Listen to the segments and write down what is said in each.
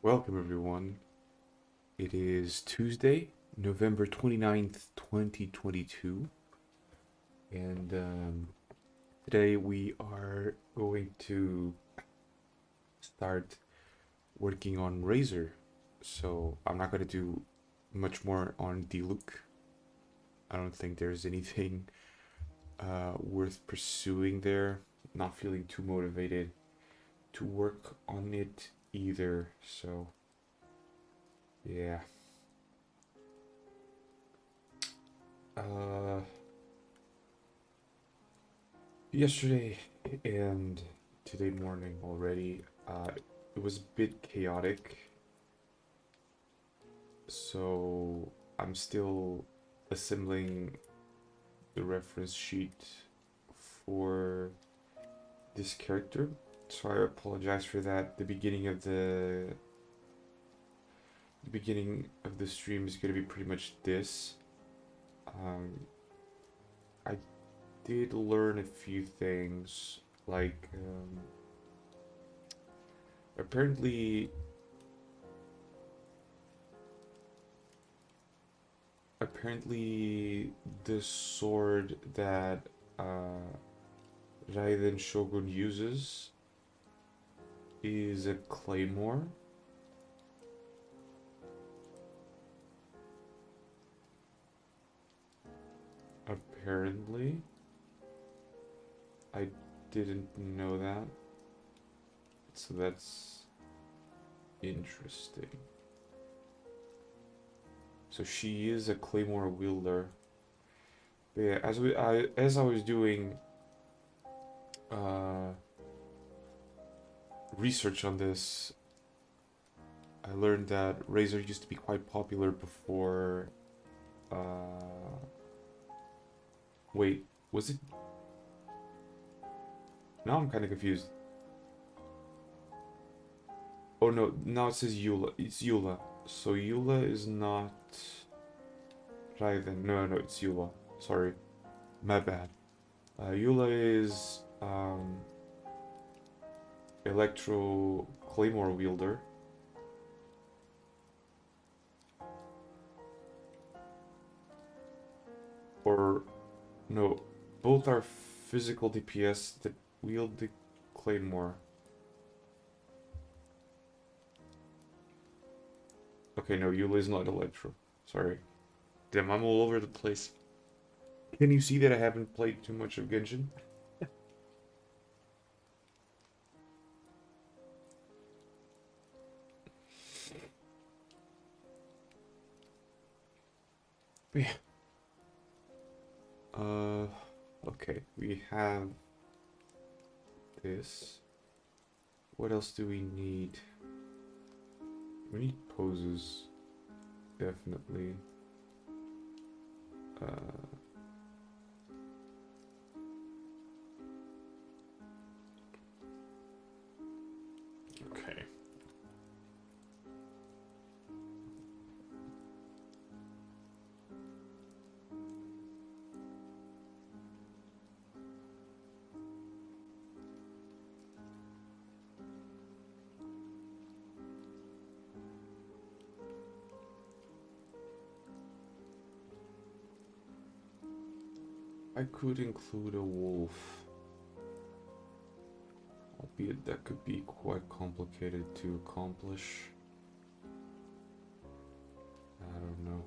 Welcome, everyone. It is Tuesday, November 29th, 2022, and today we are going to start working on Razor. So, I'm not going to do much more on Diluc. I don't think there's anything worth pursuing there. Not feeling too motivated to work on it either, so yeah. Uh, Yesterday and today morning already, it was a bit chaotic, so I'm still assembling the reference sheet for this character. So I apologize for that. The beginning of the stream is gonna be pretty much this. Um, I did learn a few things, like apparently apparently the sword that Raiden Shogun uses is a claymore. Apparently, I didn't know that, so that's interesting. So she is a claymore wielder. But yeah, as I was doing uh, research on this, I learned that Razor used to be quite popular before. Wait, was it? Now I'm kind of confused. Oh no, now it says Eula. It's Eula. So Eula is not Raiden. No, it's Eula. Sorry, my bad. Eula is Electro Claymore wielder. Or no, both are physical DPS that wield the Claymore. Okay, no, Eula is not Electro. Sorry. Damn, I'm all over the place. Can you see that I haven't played too much of Genshin? Yeah. Uh, okay, we have this. What else do we need? We need poses, definitely. Uh, okay. I could include a wolf, albeit that could be quite complicated to accomplish. I don't know.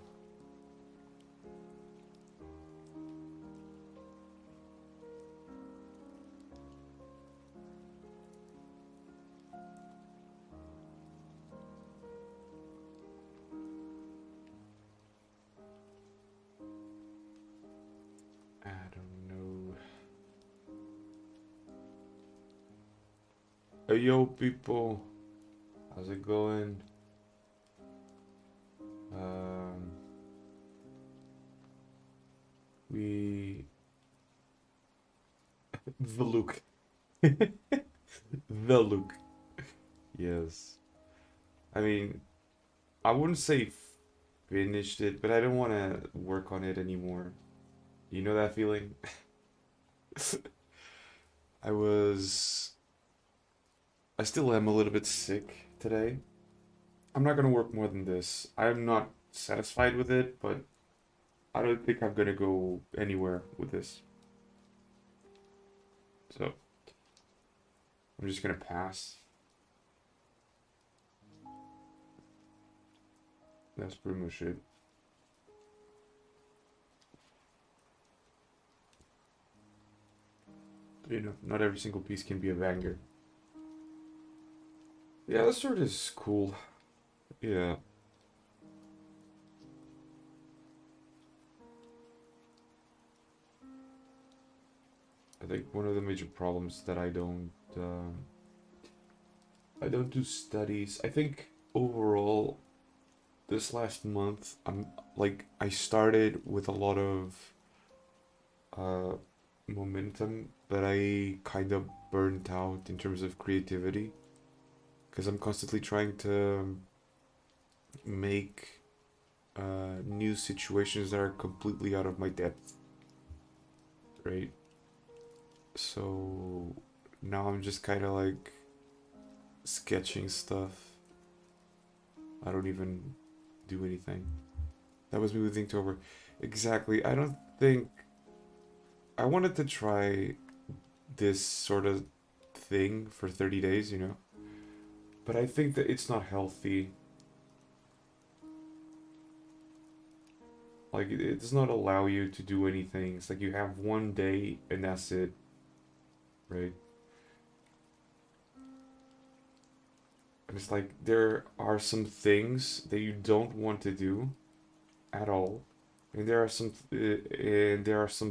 I don't know. Hey yo, people, how's it going? Um, we the look, the look. Yes. I mean, I wouldn't say finished it, but I don't want to work on it anymore. You know that feeling? I was. I still am a little bit sick today. I'm not gonna work more than this. I'm not satisfied with it, but I don't think I'm gonna go anywhere with this. So I'm just gonna pass. That's pretty much it. You know, not every single piece can be a banger. Yeah, the sword is cool. Yeah. I think one of the major problems that I don't do studies. I think overall this last month I'm like I started with a lot of uh momentum, but I kind of burnt out in terms of creativity because I'm constantly trying to make new situations that are completely out of my depth, right? So now I'm just kind of like sketching stuff. I don't even do anything. That was me with Inktober. Exactly. I don't think I wanted to try this sort of thing for 30 days, you know? But I think that it's not healthy. Like, it does not allow you to do anything. It's like you have one day and that's it, right? And it's like there are some things that you don't want to do at all, and there are some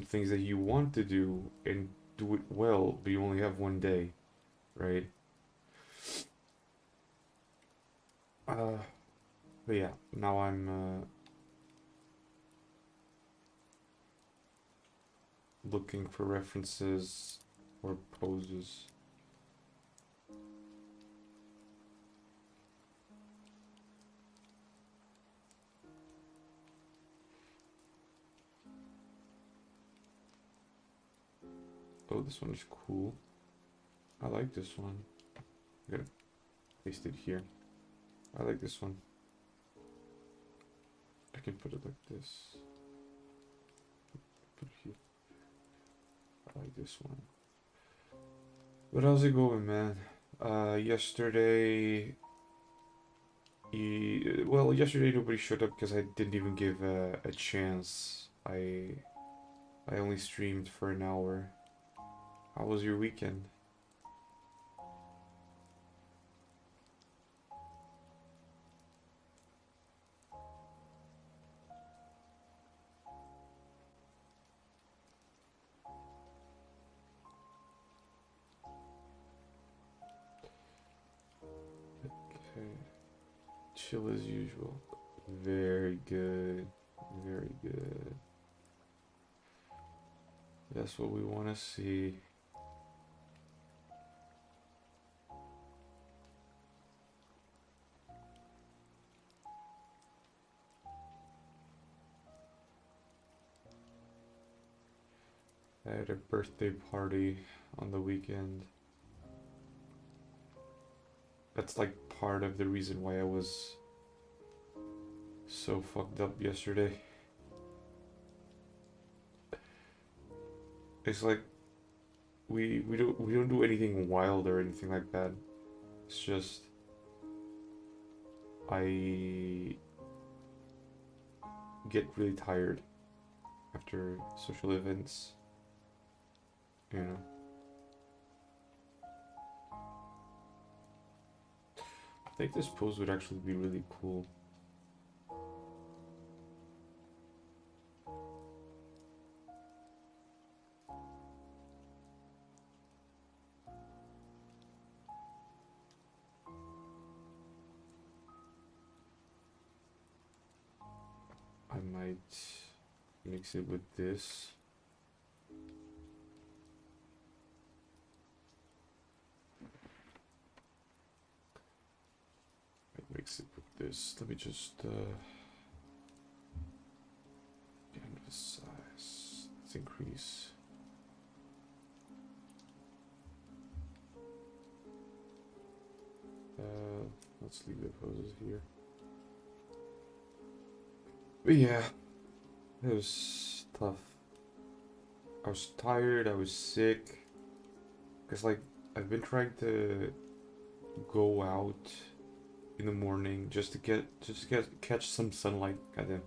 things that you want to do and do it well, but you only have one day, right? Uh, but yeah, now I'm looking for references or poses. Oh, this one is cool. I like this one. I gotta paste it here. I like this one. I can put it like this. Put it here. I like this one. But how's it going, man? Yesterday, well, yesterday nobody showed up because I didn't even give a chance. I only streamed for an hour. How was your weekend? Okay, chill as usual. Very good, very good. That's what we want to see. I had a birthday party on the weekend. That's like part of the reason why I was so fucked up yesterday. It's like we don't do anything wild or anything like that. It's just I get really tired after social events, you know. I think this pose would actually be really cool. I might mix it with this. Mix it with this. Let me just canvas size. Let's increase. Let's leave the poses here. But yeah, it was tough. I was tired, I was sick. Because, like, I've been trying to go out in the morning just to catch some sunlight, kind of.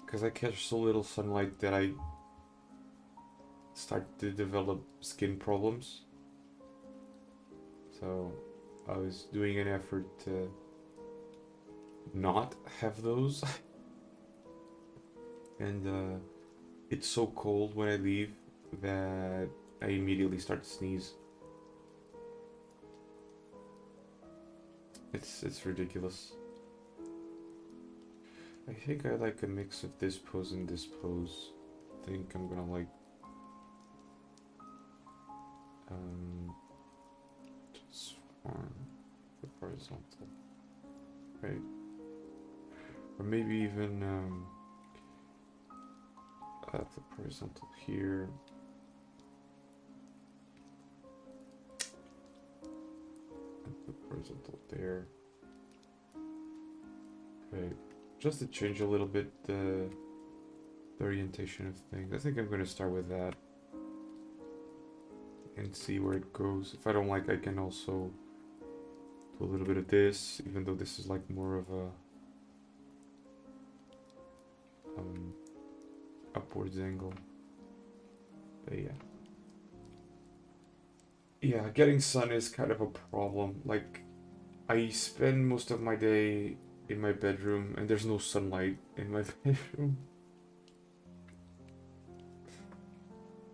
Because I catch so little sunlight that I start to develop skin problems. So I was doing an effort to not have those. And it's so cold when I leave that I immediately start to sneeze. It's ridiculous. I think I like a mix of this pose and this pose. I think I'm gonna like transform the horizontal, right? Or maybe even the horizontal here. And the horizontal there. Okay, just to change a little bit the orientation of things. I think I'm gonna start with that and see where it goes. If I don't like, I can also do a little bit of this, even though this is like more of a upwards angle. But yeah, getting sun is kind of a problem. Like, I spend most of my day in my bedroom and there's no sunlight in my bedroom.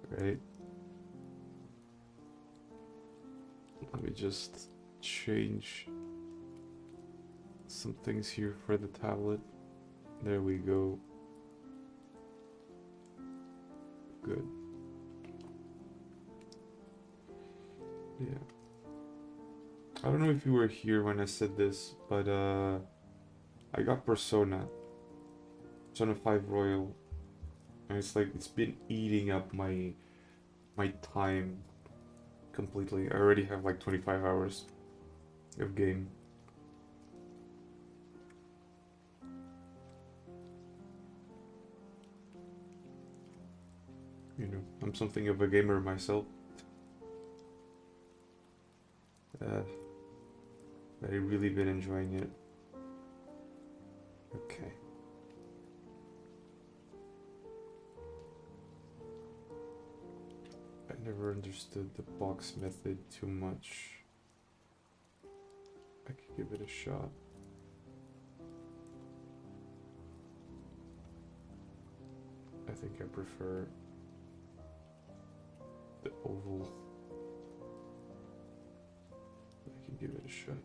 Right? Let me just change some things here for the tablet. There we go. Good. Yeah. I don't know if you were here when I said this, but I got Persona 5 Royal, and it's like it's been eating up my time completely. I already have like 25 hours of game. You know, I'm something of a gamer myself. I've really been enjoying it. Okay. I never understood the box method too much. I could give it a shot. I think I prefer the oval. I can give it a shot.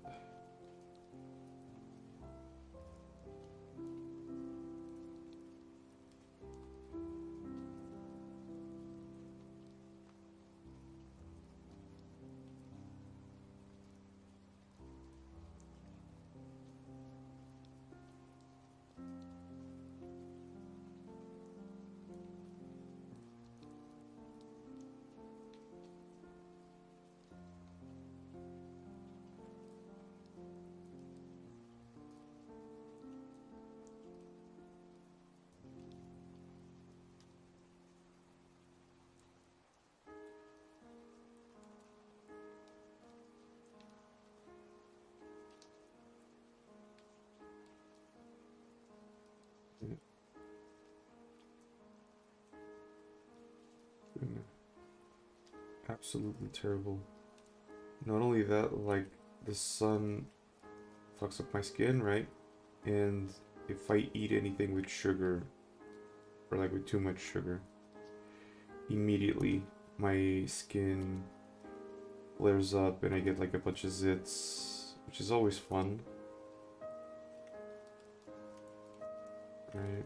Absolutely terrible. Not only that, like, the sun fucks up my skin, right? And if I eat anything with sugar, or like with too much sugar, immediately my skin flares up and I get like a bunch of zits, which is always fun. Right?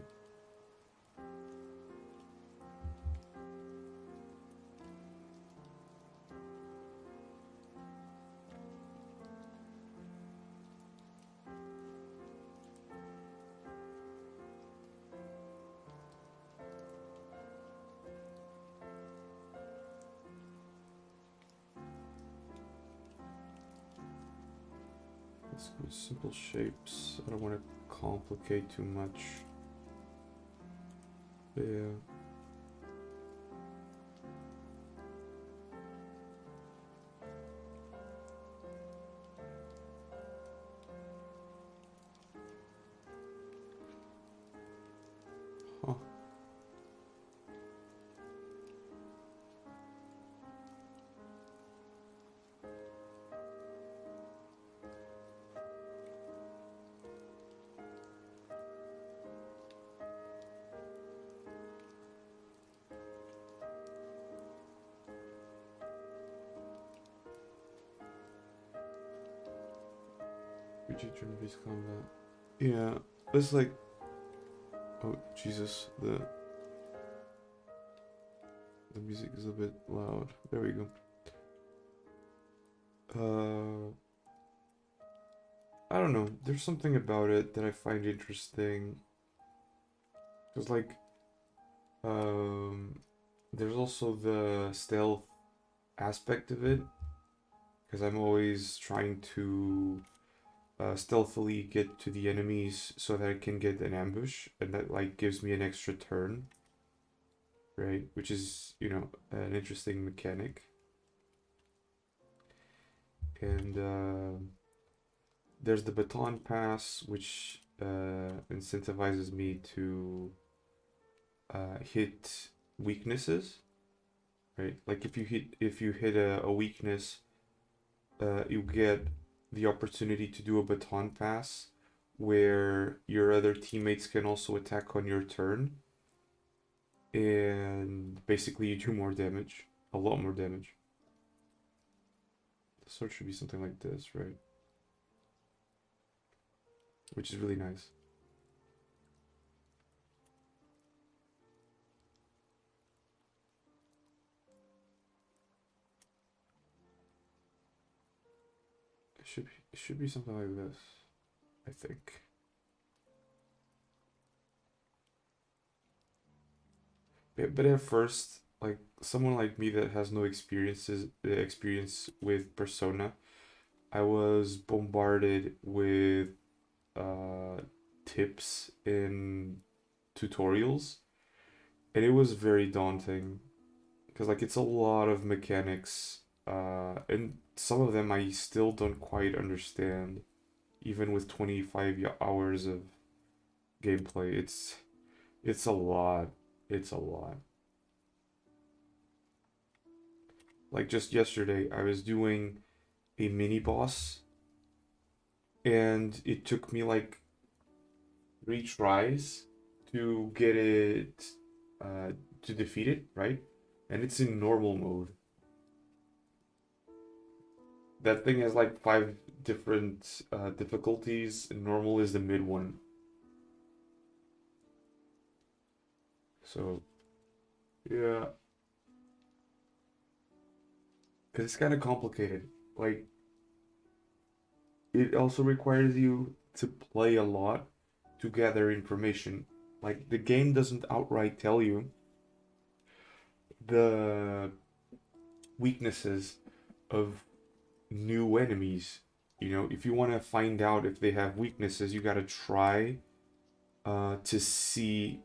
Let's go with simple shapes. I don't want to complicate too much. Yeah. Huh. Future turn-based combat. Yeah, it's like, oh Jesus, the music is a bit loud. There we go. I don't know. There's something about it that I find interesting. Cause like, there's also the stealth aspect of it. Cause I'm always trying to stealthily get to the enemies so that I can get an ambush, and that like gives me an extra turn, right? Which is, you know, an interesting mechanic. And there's the baton pass, which incentivizes me to hit weaknesses, right? Like if you hit a weakness, you get the opportunity to do a baton pass where your other teammates can also attack on your turn, and basically you do more damage, a lot more damage. The sword should be something like this, right? Which is really nice. It should be something like this, I think. But at first, like someone like me that has no experience with Persona, I was bombarded with uh, tips in tutorials, and it was very daunting because like it's a lot of mechanics, and some of them I still don't quite understand, even with 25 hours of gameplay. It's a lot. It's a lot. Like just yesterday, I was doing a mini boss, and it took me like 3 tries to get it, uh, to defeat it, right? And it's in normal mode. That thing has like 5 different difficulties, and normal is the mid one. So, yeah, because it's kind of complicated. Like, it also requires you to play a lot to gather information. Like, the game doesn't outright tell you the weaknesses of new enemies. You know, if you want to find out if they have weaknesses, you gotta try to see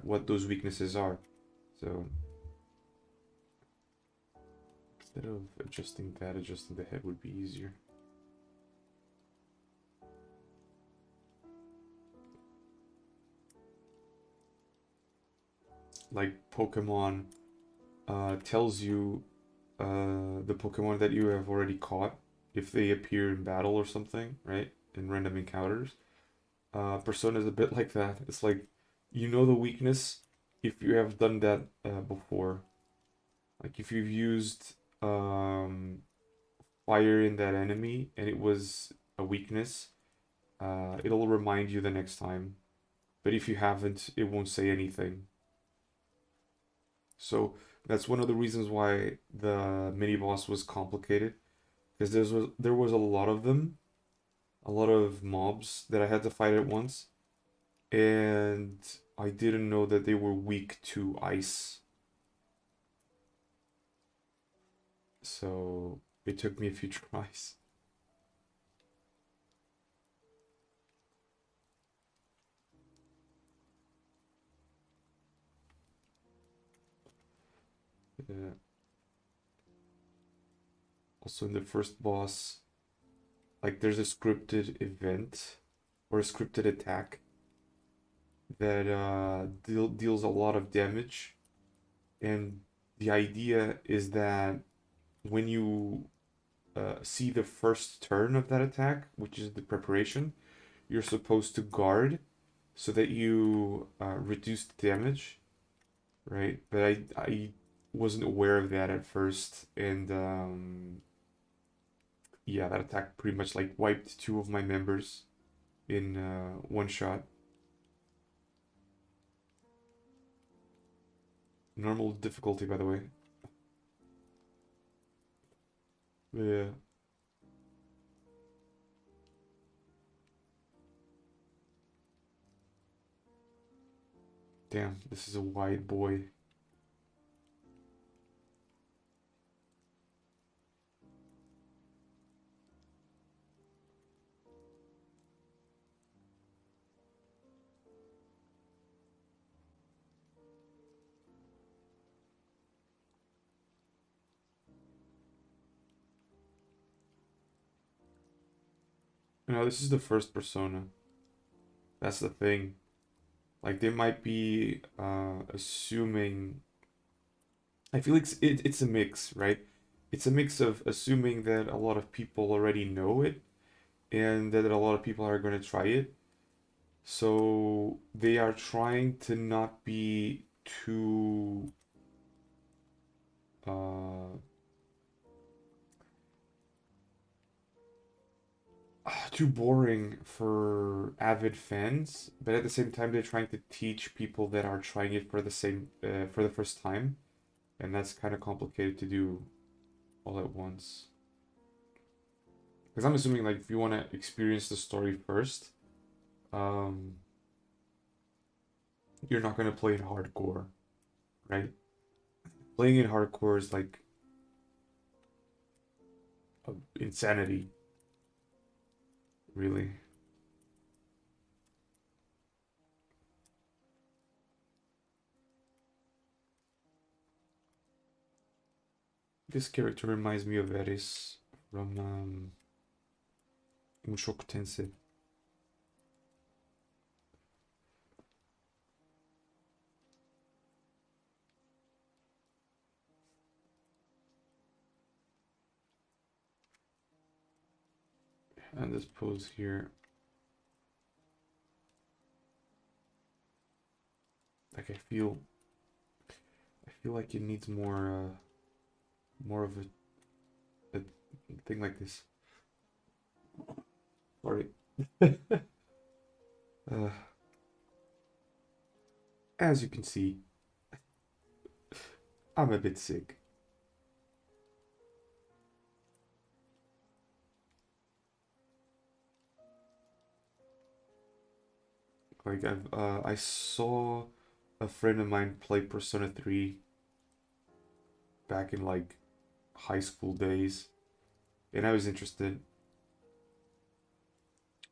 what those weaknesses are. So instead of adjusting that, adjusting the head would be easier. Like Pokemon tells you the Pokemon that you have already caught if they appear in battle or something, right? In random encounters. Persona is a bit like that. It's like you know the weakness if you have done that before. Like if you've used fire in that enemy and it was a weakness, it'll remind you the next time. But if you haven't, it won't say anything. So that's one of the reasons why the mini boss was complicated, because there was a lot of them, a lot of mobs that I had to fight at once, and I didn't know that they were weak to ice. So it took me a few tries. Yeah. Also in the first boss, like there's a scripted event or a scripted attack that deals a lot of damage, and the idea is that when you see the first turn of that attack, which is the preparation, you're supposed to guard so that you reduce the damage, right? But I wasn't aware of that at first, and yeah, that attack pretty much like wiped two of my members in one shot. Normal difficulty, by the way. Yeah. Damn, this is a wide boy. No, this is the first persona. That's the thing. Like they might be assuming. I feel like it's a mix, right? It's a mix of assuming that a lot of people already know it and that a lot of people are going to try it. So they are trying to not be uh, too boring for avid fans, but at the same time they're trying to teach people that are trying it for the first time, and that's kind of complicated to do all at once. Because I'm assuming like if you want to experience the story first, um, you're not gonna play in hardcore, right? Playing in hardcore is like insanity, really. This character reminds me of Eris from Mushoku Tensei. And this pose here, like I feel like it needs more of a thing like this. Sorry. Uh, as you can see, I'm a bit sick. Like I saw a friend of mine play Persona 3 back in like high school days, and I was interested,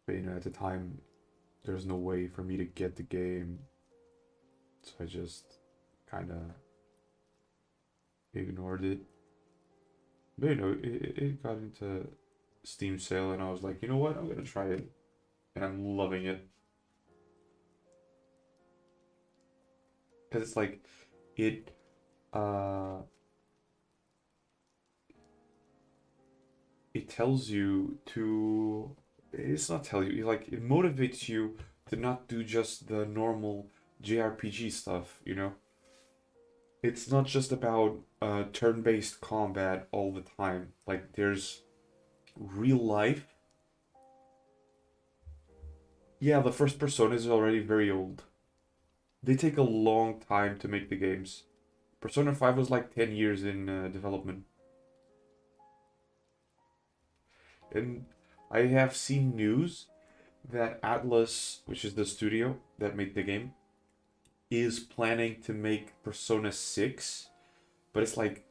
but at the time there was no way for me to get the game, so I just kind of ignored it. But it got into Steam sale, and I was like, you know what, I'm gonna try it, and I'm loving it because it's like it uh it tells you to it's not tell you like it motivates you to not do just the normal JRPG stuff, it's not just about turn-based combat all the time. Like there's real life. Yeah, the first Persona is already very old. They take a long time to make the games. Persona 5 was like 10 years in development. And I have seen news that Atlas, which is the studio that made the game, is planning to make Persona 6, but it's like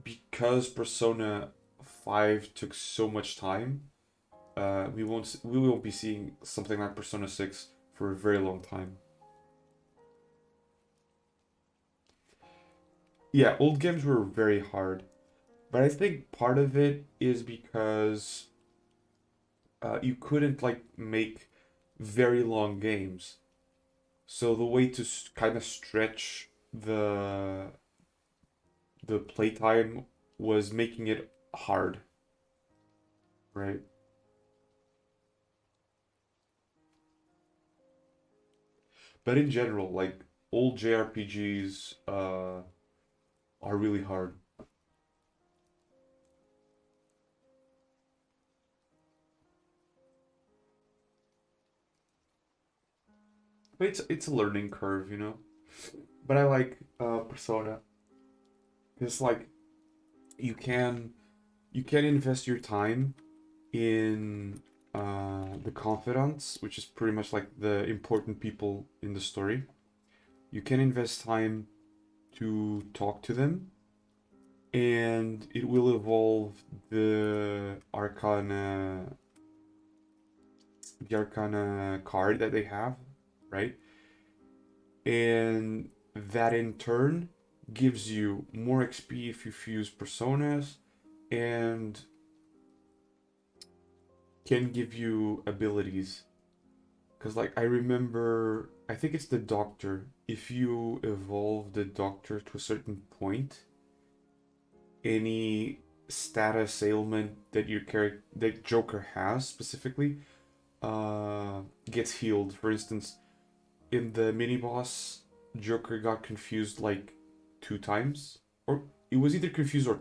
because Persona 5 took so much time, we won't be seeing something like Persona 6 for a very long time. Yeah, old games were very hard, but I think part of it is because you couldn't like make very long games. So the way to kind of stretch the playtime was making it hard, right? But in general, like old JRPGs are really hard. But it's a learning curve, you know. But I like Persona. It's like you can you can invest your time in the confidants, which is pretty much like the important people in the story. You can invest time to talk to them, and it will evolve the Arcana card that they have, right? And that in turn gives you more XP if you fuse personas and can give you abilities. Because, like, I remember, I think it's the Doctor. If you evolve the Doctor to a certain point, any status ailment that your character, that Joker has specifically, gets healed. For instance, in the mini boss, Joker got confused like 2 times, or it was either confused or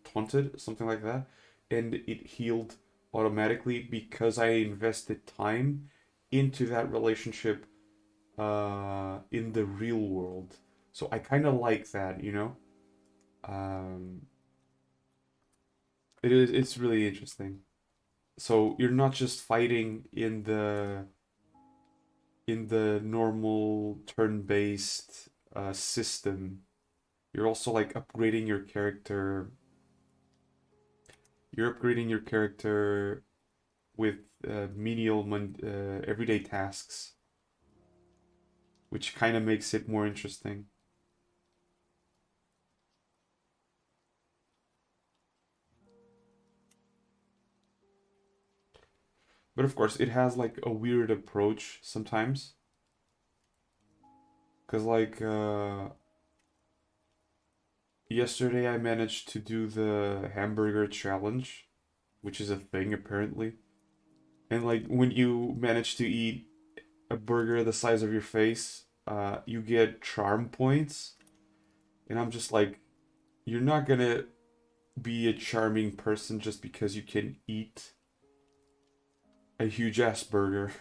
taunted, something like that, and it healed automatically because I invested time into that relationship in the real world. So I kind of like that, you know. Um, it's really interesting. So you're not just fighting in the normal turn-based system. You're also like upgrading your character. You're upgrading your character with everyday tasks, which kind of makes it more interesting. But of course, it has like a weird approach sometimes, cause like yesterday I managed to do the hamburger challenge, which is a thing apparently. And like when you manage to eat a burger the size of your face, you get charm points. And I'm just like, you're not gonna be a charming person just because you can eat a huge ass burger.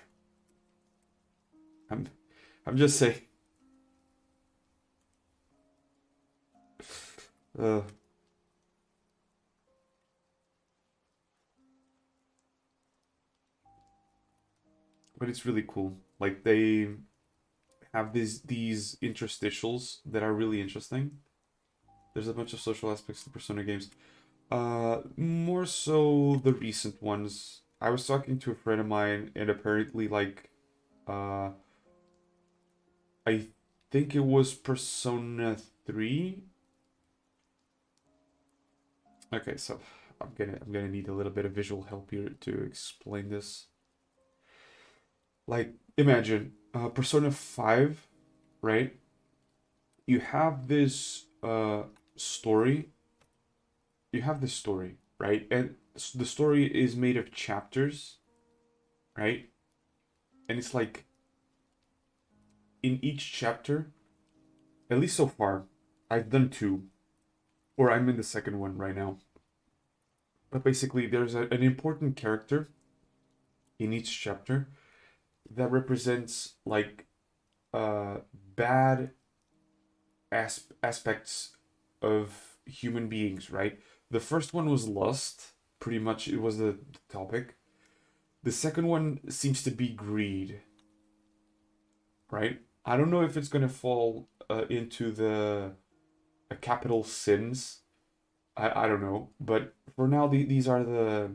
I'm, I'm just saying. Uh, but it's really cool. Like they have these interstitials that are really interesting. There's a bunch of social aspects to Persona games. More so the recent ones. I was talking to a friend of mine, and apparently, like, uh, I think it was Persona 3. Okay, so I'm gonna need a little bit of visual help here to explain this. Like, imagine Persona 5, right? You have this story. You have this story, right? And the story is made of chapters, right? And it's like in each chapter, at least so far, I've done two, or I'm in the second one right now. But basically, there's an important character in each chapter that represents like uh, bad aspects of human beings, right? The first one was lust, pretty much it was the topic. The second one seems to be greed, right? I don't know if it's gonna fall into the capital sins. I don't know, but for now these are the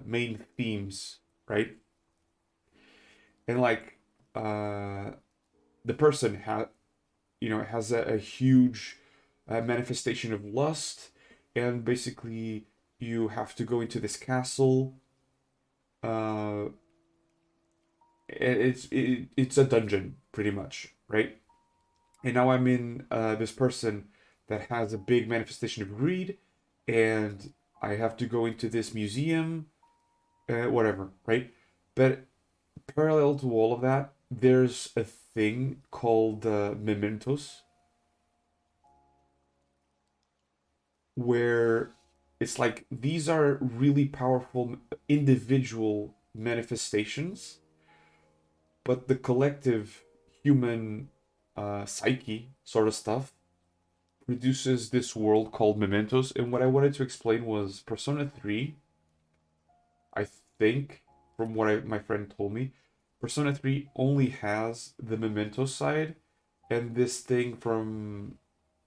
main themes, right? And like uh, the person it has a huge manifestation of lust, and basically you have to go into this castle. Uh, it's a dungeon pretty much, right? And now I'm in this person that has a big manifestation of greed, and I have to go into this museum, whatever, right? But parallel to all of that, there's a thing called mementos, where it's like these are really powerful individual manifestations, but the collective human psyche sort of stuff produces this world called mementos. And what I wanted to explain was Persona 3, I think, from what my friend told me, Persona 3 only has the memento side, and this thing from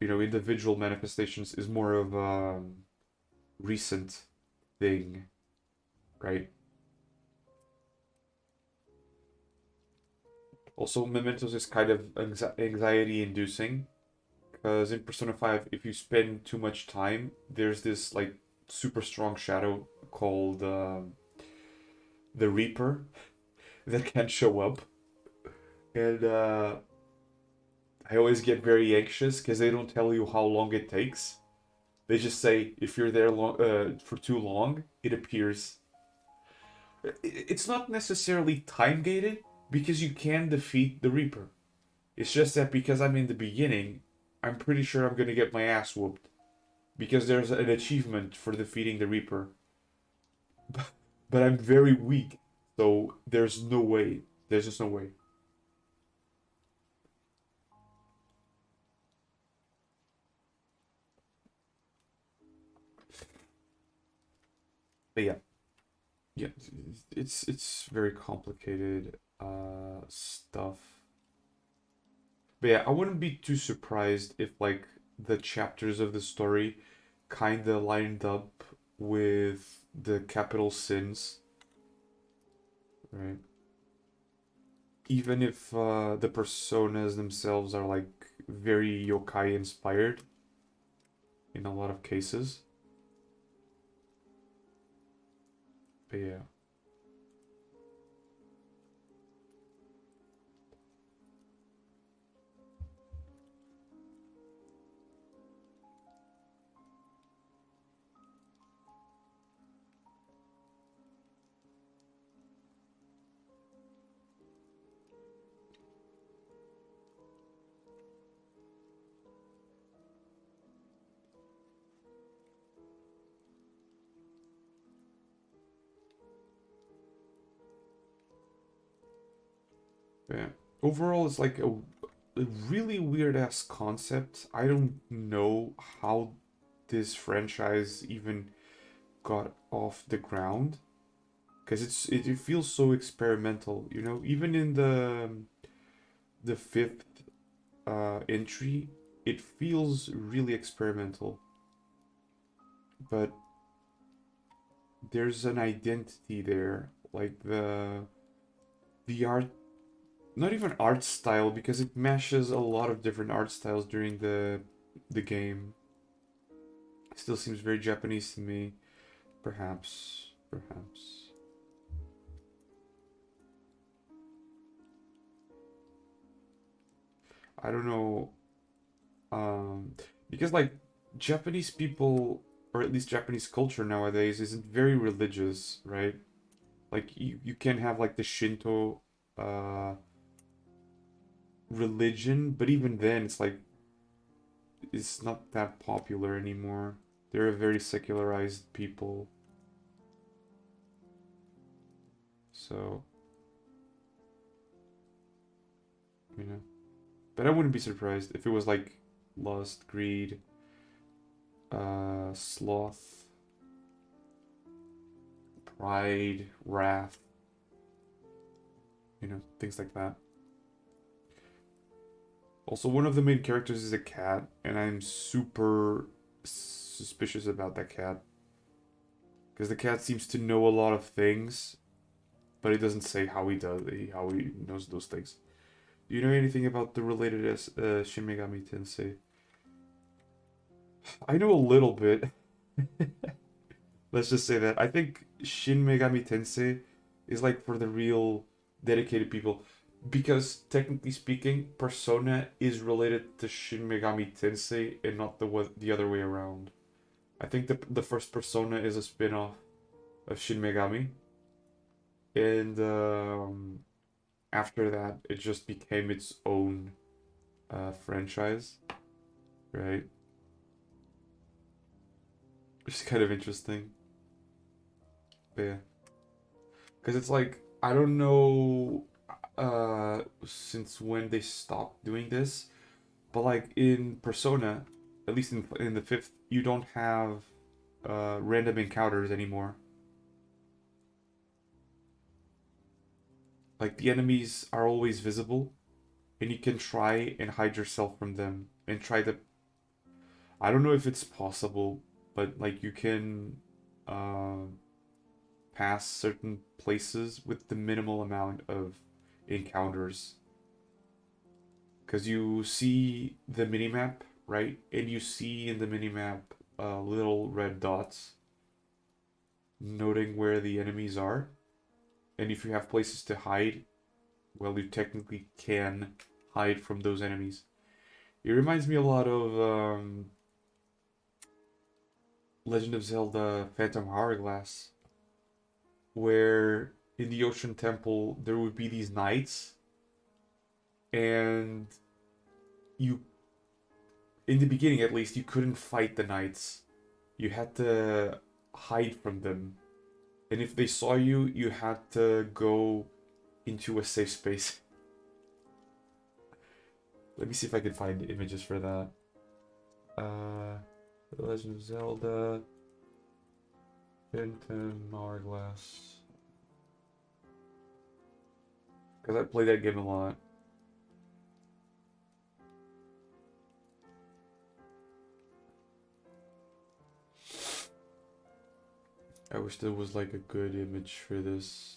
individual manifestations is more of a recent thing, right? Also, mementos is kind of anxiety inducing because in Persona 5, if you spend too much time, there's this like super strong shadow called the Reaper that can show up, and I always get very anxious because they don't tell you how long it takes. They just say if you're there for too long, it appears. It's not necessarily time gated because you can defeat the Reaper. It's just that because I'm in the beginning, I'm pretty sure I'm gonna get my ass whooped because there's an achievement for defeating the Reaper. But I'm very weak, so there's no way. There's just no way. But yeah, yeah, it's very complicated stuff. But yeah, I wouldn't be too surprised if like the chapters of the story kind of lined up with the capital sins, right? Even if the personas themselves are like very yokai inspired in a lot of cases. But yeah. Yeah. Overall, it's like a really weird ass concept. I don't know how this franchise even got off the ground because it feels so experimental. Even in the fifth entry, it feels really experimental. But there's an identity there, like the art, not even art style because it meshes a lot of different art styles during the game. Still seems very Japanese to me. Perhaps. I don't know. Because like Japanese people, or at least Japanese culture nowadays, isn't very religious, right? Like you can have like the Shinto uh religion, but even then it's like it's not that popular anymore. They're a very secularized people. So, you know. But I wouldn't be surprised if it was like lust, greed, sloth, pride, wrath, things like that. Also, one of the main characters is a cat, and I'm super suspicious about that cat. Because the cat seems to know a lot of things, but it doesn't say how he knows those things. Do you know anything about the related Shin Megami Tensei? I know a little bit. Let's just say that. I think Shin Megami Tensei is like for the real dedicated people. Because technically speaking, Persona is related to Shin Megami Tensei and not the other way around. I think the first Persona is a spin-off of Shin Megami, and after that, it just became its own franchise, right? Which is kind of interesting. But yeah, because it's like I don't know since when they stopped doing this, but like in Persona, at least in the fifth, you don't have random encounters anymore. Like the enemies are always visible, and you can try and hide yourself from them and try to. I don't know if it's possible, but like you can uh, pass certain places with the minimal amount of encounters. Because you see the minimap, right? And you see in the minimap little red dots noting where the enemies are. And if you have places to hide, well, you technically can hide from those enemies. It reminds me a lot of Legend of Zelda Phantom Hourglass, where in the Ocean Temple there would be these knights, and you, in the beginning at least, you couldn't fight the knights. You had to hide from them. And if they saw you, you had to go into a safe space. Let me see if I can find images for that. The Legend of Zelda, Phantom Hourglass. Because I play that game a lot. I wish there was like a good image for this.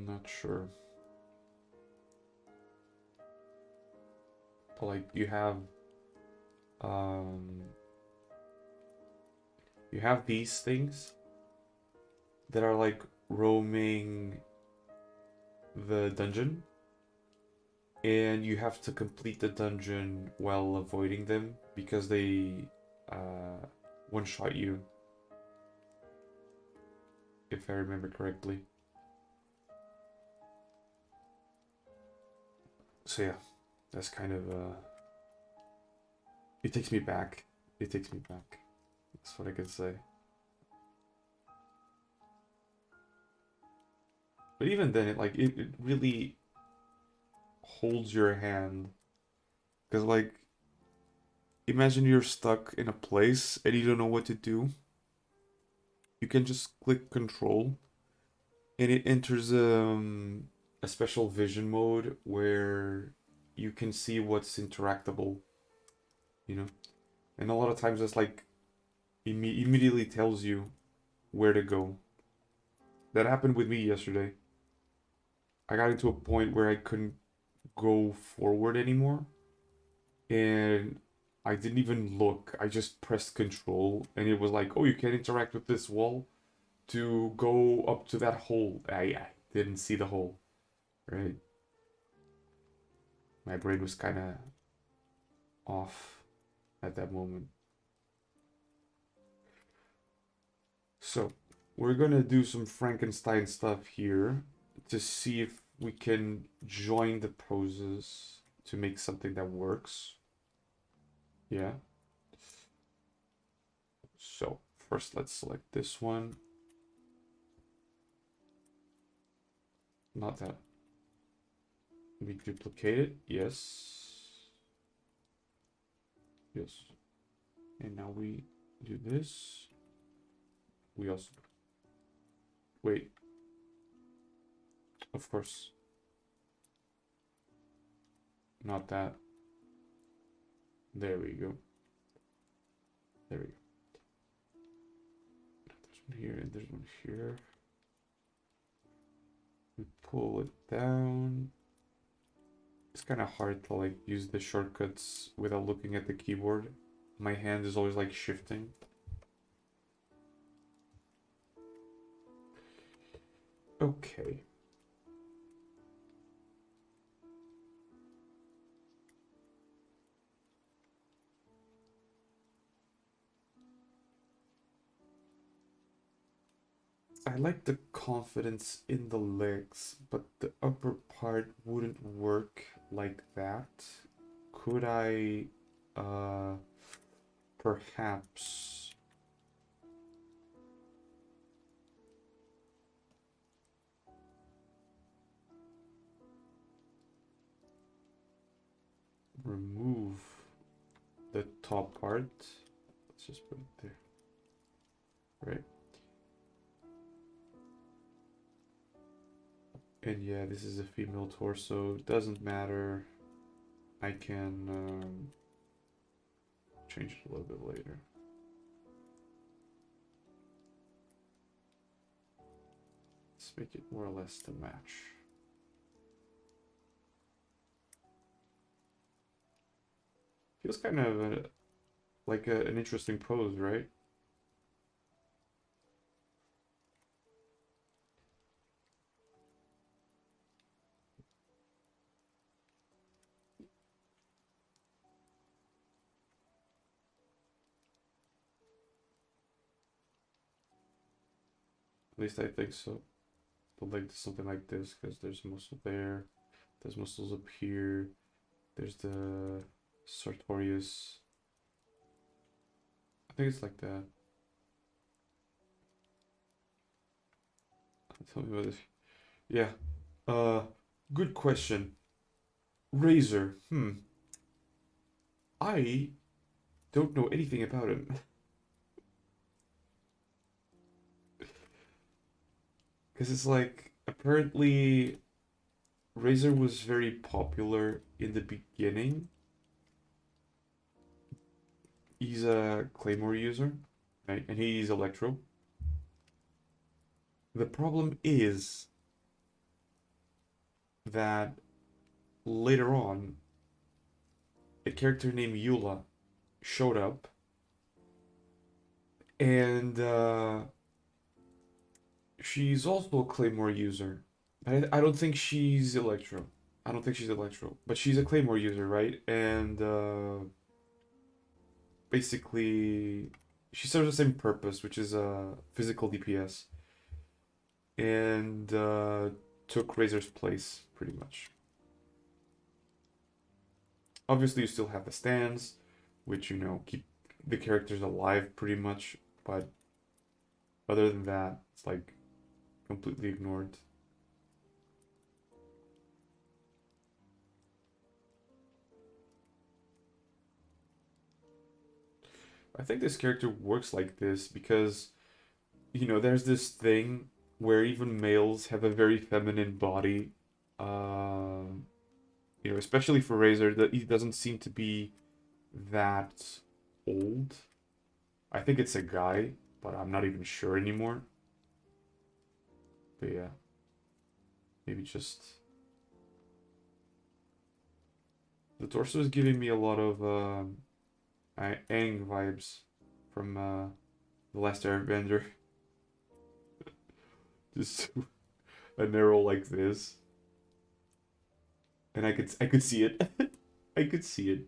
Not sure. But like um you have these things that are like roaming the dungeon, and you have to complete the dungeon while avoiding them because they one shot you, if I remember correctly. So yeah, that's kind of it takes me back. It takes me back. That's what I can say. But even then, it really holds your hand. Because like imagine you're stuck in a place and you don't know what to do. You can just click control and it enters a special vision mode where you can see what's interactable, you know? And a lot of times it's like immediately tells you where to go. That happened with me yesterday. I got into a point where I couldn't go forward anymore, and I didn't even look. I just pressed control, and it was like, "Oh, you can interact with this wall to go up to that hole." I didn't see the hole, right? My brain was kind of off at that moment. So, we're gonna do some Frankenstein stuff here to see if we can join the poses to make something that works. Yeah. So, first let's select this one. Not that. We duplicate it. Yes. Yes. And now we do this. We also... Wait. Of course. Not that. There we go. There we go. There's one here and there's one here. We pull it down. It's kind of hard to like use the shortcuts without looking at the keyboard. My hand is always like shifting. Okay. I like the confidence in the legs, but the upper part wouldn't work like that. Could I, perhaps... remove the top part? Let's just put it there. Right. And yeah, this is a female torso. Doesn't matter. I can change it a little bit later. Let's make it more or less to match. Feels kind of like an interesting pose, right? At least I think so. The leg is something like this because there's muscle there, there's muscles up here, there's the sartorius. I think it's like that. Tell me about this. Yeah. Good question. Razor. I don't know anything about him. Because it's like, apparently, Razor was very popular in the beginning. He's a Claymore user, right? And he's Electro. The problem is that later on, a character named Eula showed up, and she's also a Claymore user. I don't think she's Electro. I don't think she's Electro, but she's a Claymore user, right? And basically, she serves the same purpose, which is physical DPS, and took Razor's place pretty much. Obviously, you still have the stands, which keep the characters alive pretty much, but other than that, it's like completely ignored. I think this character works like this because, there's this thing where even males have a very feminine body. Especially for Razor, that he doesn't seem to be that old. I think it's a guy, but I'm not even sure anymore. But yeah, maybe just the torso is giving me a lot of Aang vibes from the Last Airbender. Just an arrow like this, and I could see it. I could see it.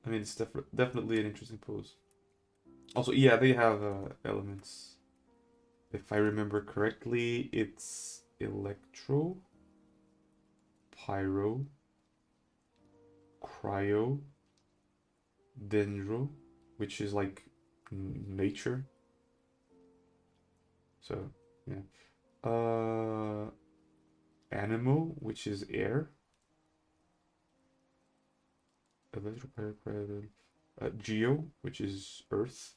I mean, it's definitely an interesting pose. Also, yeah, they have elements. If I remember correctly, it's Electro, Pyro, Cryo, Dendro, which is like nature. So, yeah. Uh, Anemo, which is air. Geo, which is earth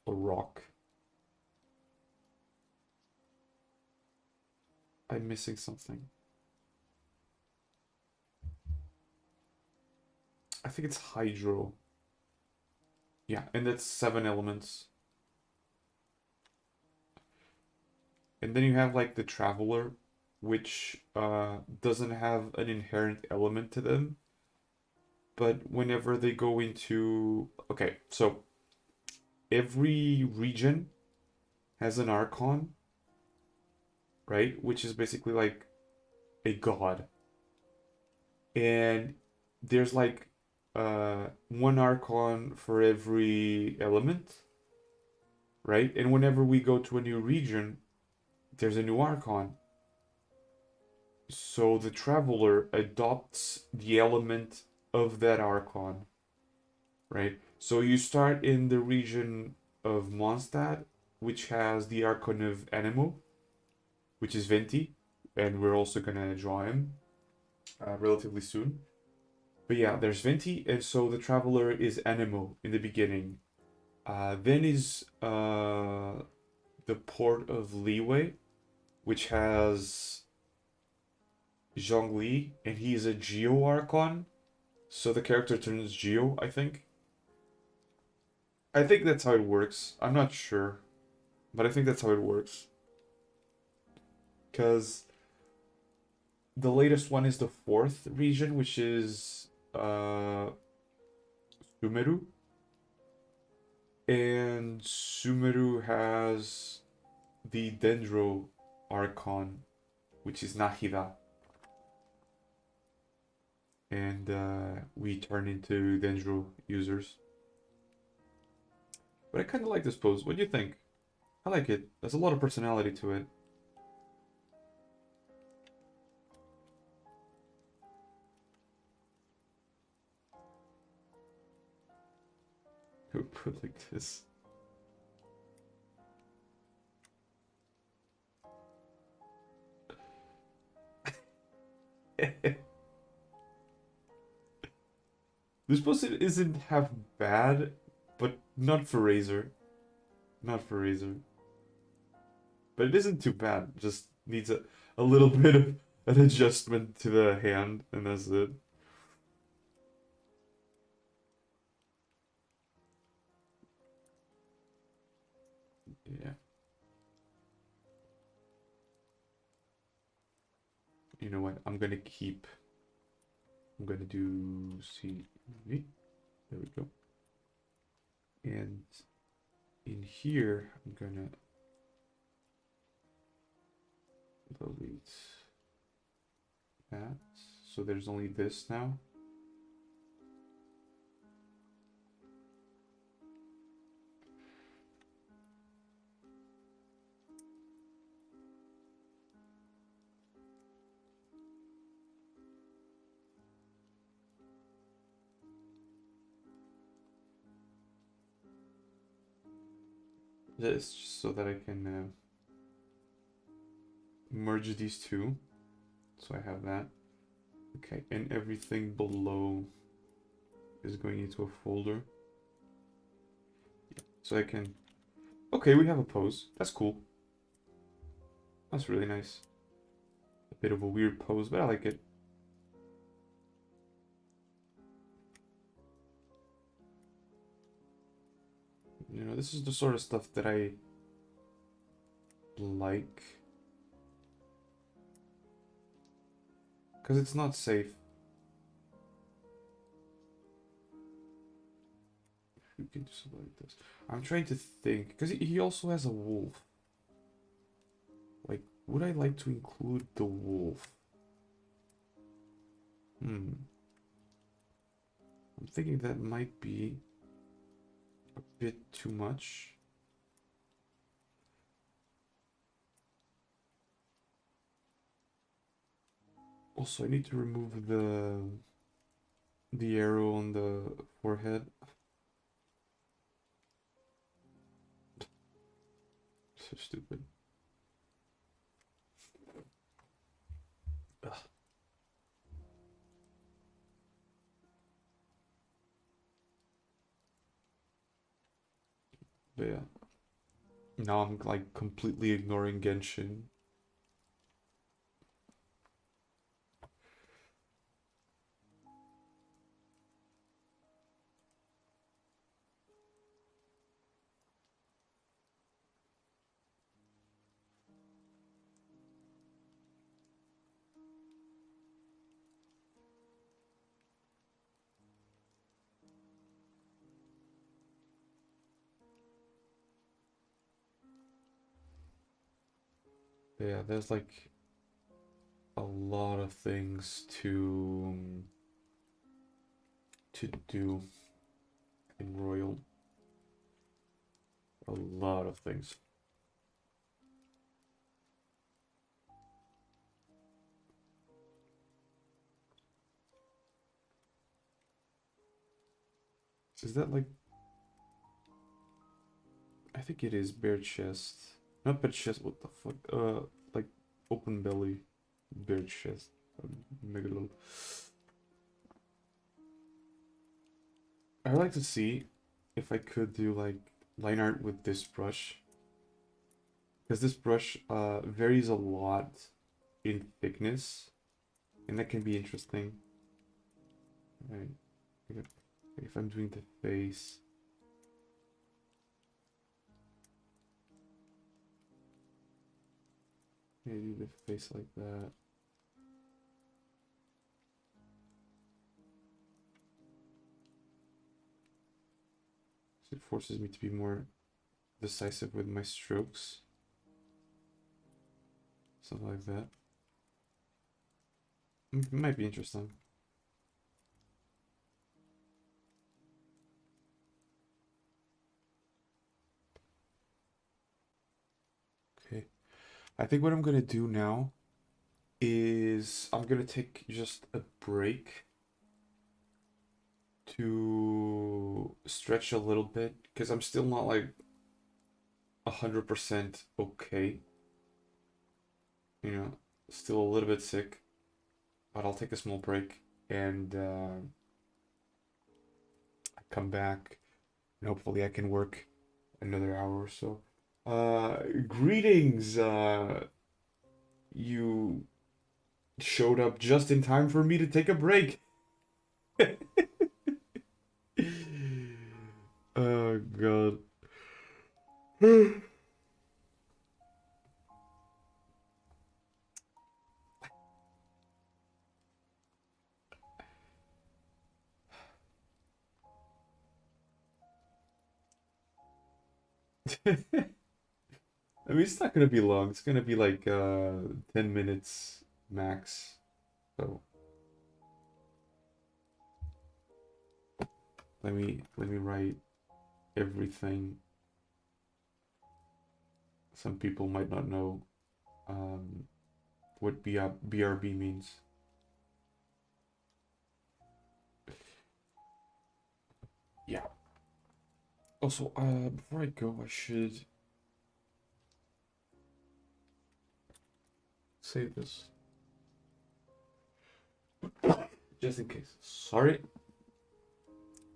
or rock. I'm missing something. I think it's hydro. Yeah, and that's 7 elements. And then you have like the traveler, which doesn't have an inherent element to them. But whenever they go into, okay, so every region has an archon, right? Which is basically like a god. And there's like one archon for every element, right? And whenever we go to a new region, there's a new archon. So the traveler adopts the element of that archon, right? So you start in the region of Mondstadt, which has the archon of Anemo, which is Venti, and we're also gonna draw him relatively soon. But yeah, there's Venti, and so the traveler is Anemo in the beginning. Then is the port of Liyue, which has Zhongli, and he's a Geo Archon. So the character turns Geo, I think. I think that's how it works. I'm not sure, but I think that's how it works. Because the latest one is the fourth region, which is Sumeru. And Sumeru has the Dendro Archon, which is Nahida. And we turn into Dendro users. But I kind of like this pose. What do you think? I like it. There's a lot of personality to it. Who put like this? This pose isn't half bad, but not for Razor. Not for Razor. But it isn't too bad. Just needs a little bit of an adjustment to the hand, and that's it. Yeah. You know what? I'm gonna keep. I'm gonna do CV. There we go. And in here, I'm gonna delete that. So there's only this now. This just so that I can merge these two. So I have that. Okay, and everything below is going into a folder. So I can... Okay, we have a pose. That's cool. That's really nice. A bit of a weird pose, but I like it. You know, this is the sort of stuff that I like. Because it's not safe. You can do something like this. I'm trying to think. Because he also has a wolf. Like, would I like to include the wolf? I'm thinking that might be a bit too much. Also, I need to remove the arrow on the forehead. So stupid. But yeah. Now I'm like completely ignoring Genshin. But yeah, there's like a lot of things to do in Royal. A lot of things. Is that like... I think it is bare chest. Not bare chest, what the fuck? Like open belly. Bare chest. Megalol. I'd like to see if I could do like line art with this brush. Because this brush varies a lot in thickness. And that can be interesting. Right. If I'm doing the face. Maybe the face like that. So it forces me to be more decisive with my strokes. Something like that. It might be interesting. Okay. I think what I'm gonna do now is I'm gonna take just a break to stretch a little bit because I'm still not like 100% okay. You know, still a little bit sick, but I'll take a small break and come back and hopefully I can work another hour or so. Greetings. You showed up just in time for me to take a break. Oh god. I mean, it's not gonna be long. It's gonna be like 10 minutes max. So let me write everything. Some people might not know um, what BRB means. Yeah. Also, before I go, I should say this just in case. Sorry.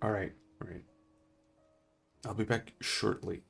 All right. All right. I'll be back shortly.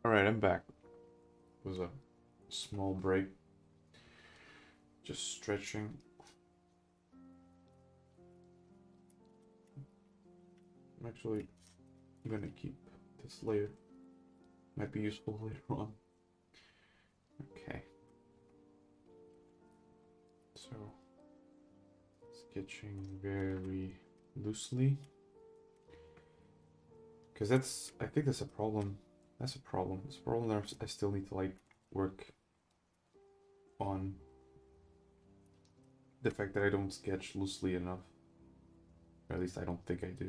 Alright, I'm back. It was a small break. Just stretching. I'm actually gonna keep this later. Might be useful later on. Okay. So, sketching very loosely. Because I think that's a problem. That's a problem. It's a problem that I still need to, like, work on. The fact that I don't sketch loosely enough. Or at least I don't think I do.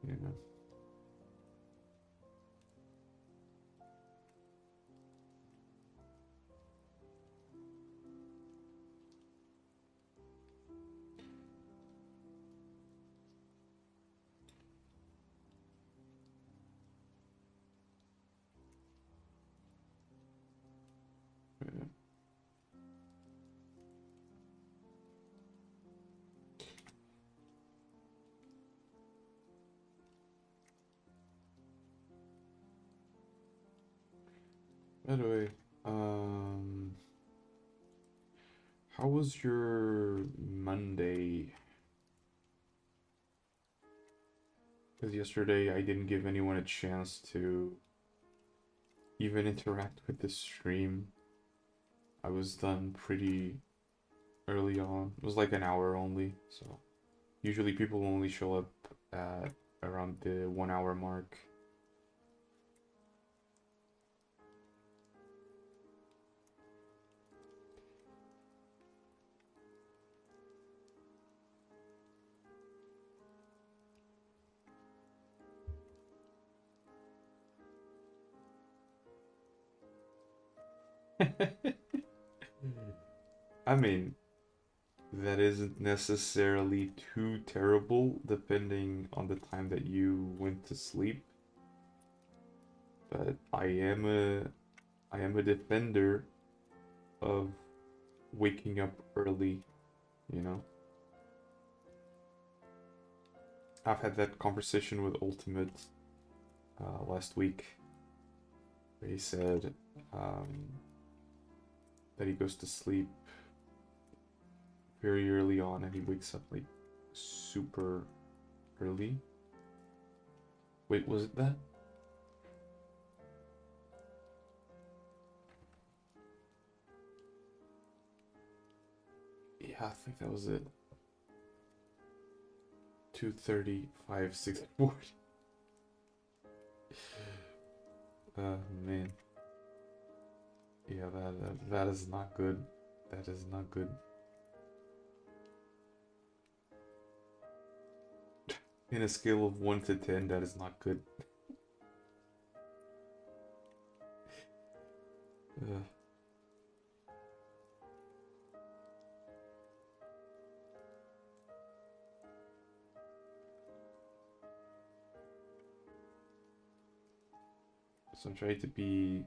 You know. Yeah. By the way, how was your Monday? Because yesterday I didn't give anyone a chance to even interact with the stream. I was done pretty early on. It was like an hour only, so usually people only show up at around the 1 hour mark. I mean, that isn't necessarily too terrible depending on the time that you went to sleep. But I am a defender of waking up early, you know? I've had that conversation with Ultimate last week where he said um, that he goes to sleep very early on and he wakes up like super early. Wait, was it that? Yeah, I think that was it. 2:30, 5, 6:40. Man. Yeah, that is not good. That is not good. In a scale of 1 to 10, that is not good. Uh, so I'm trying to be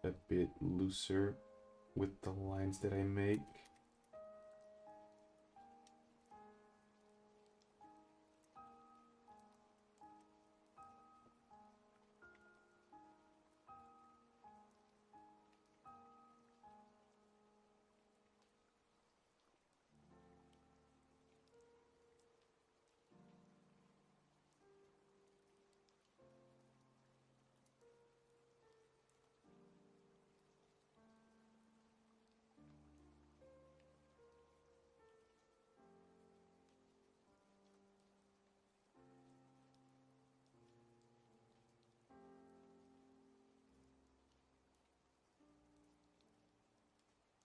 a bit looser with the lines that I make.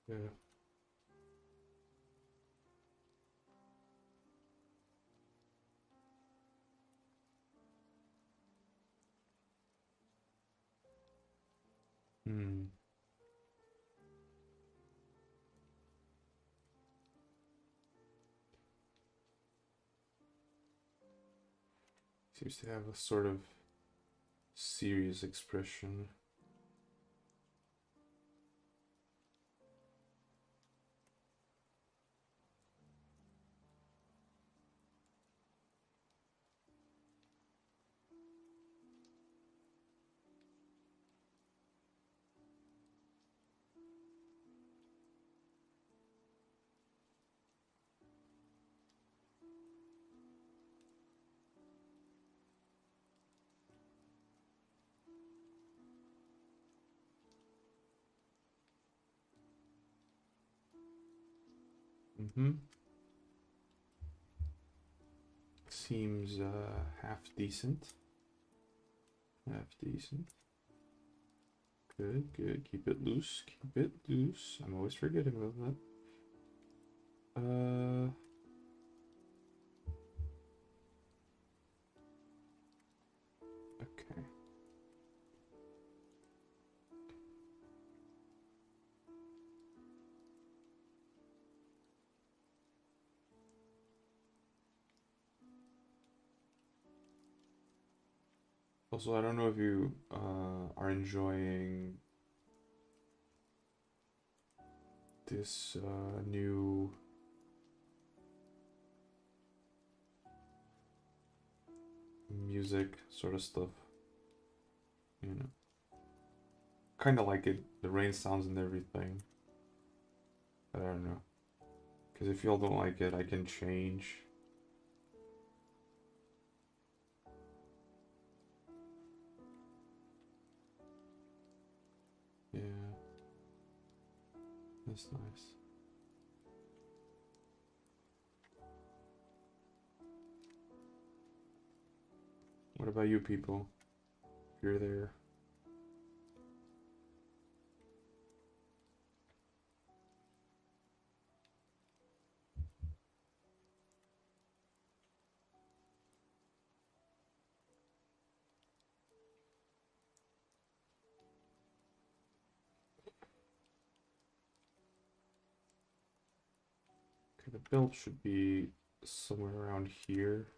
Yeah. Hmm. Seems to have a sort of serious expression. Mm-hmm. Seems half decent. Half decent. Good, good. Keep it loose. Keep it loose. I'm always forgetting about that. Okay. Also, I don't know if you are enjoying this new music sort of stuff. You know, kind of like it, the rain sounds and everything. But I don't know. Because if y'all don't like it, I can change. Yeah, that's nice. What about you people? If you're there. Okay, the belt should be somewhere around here.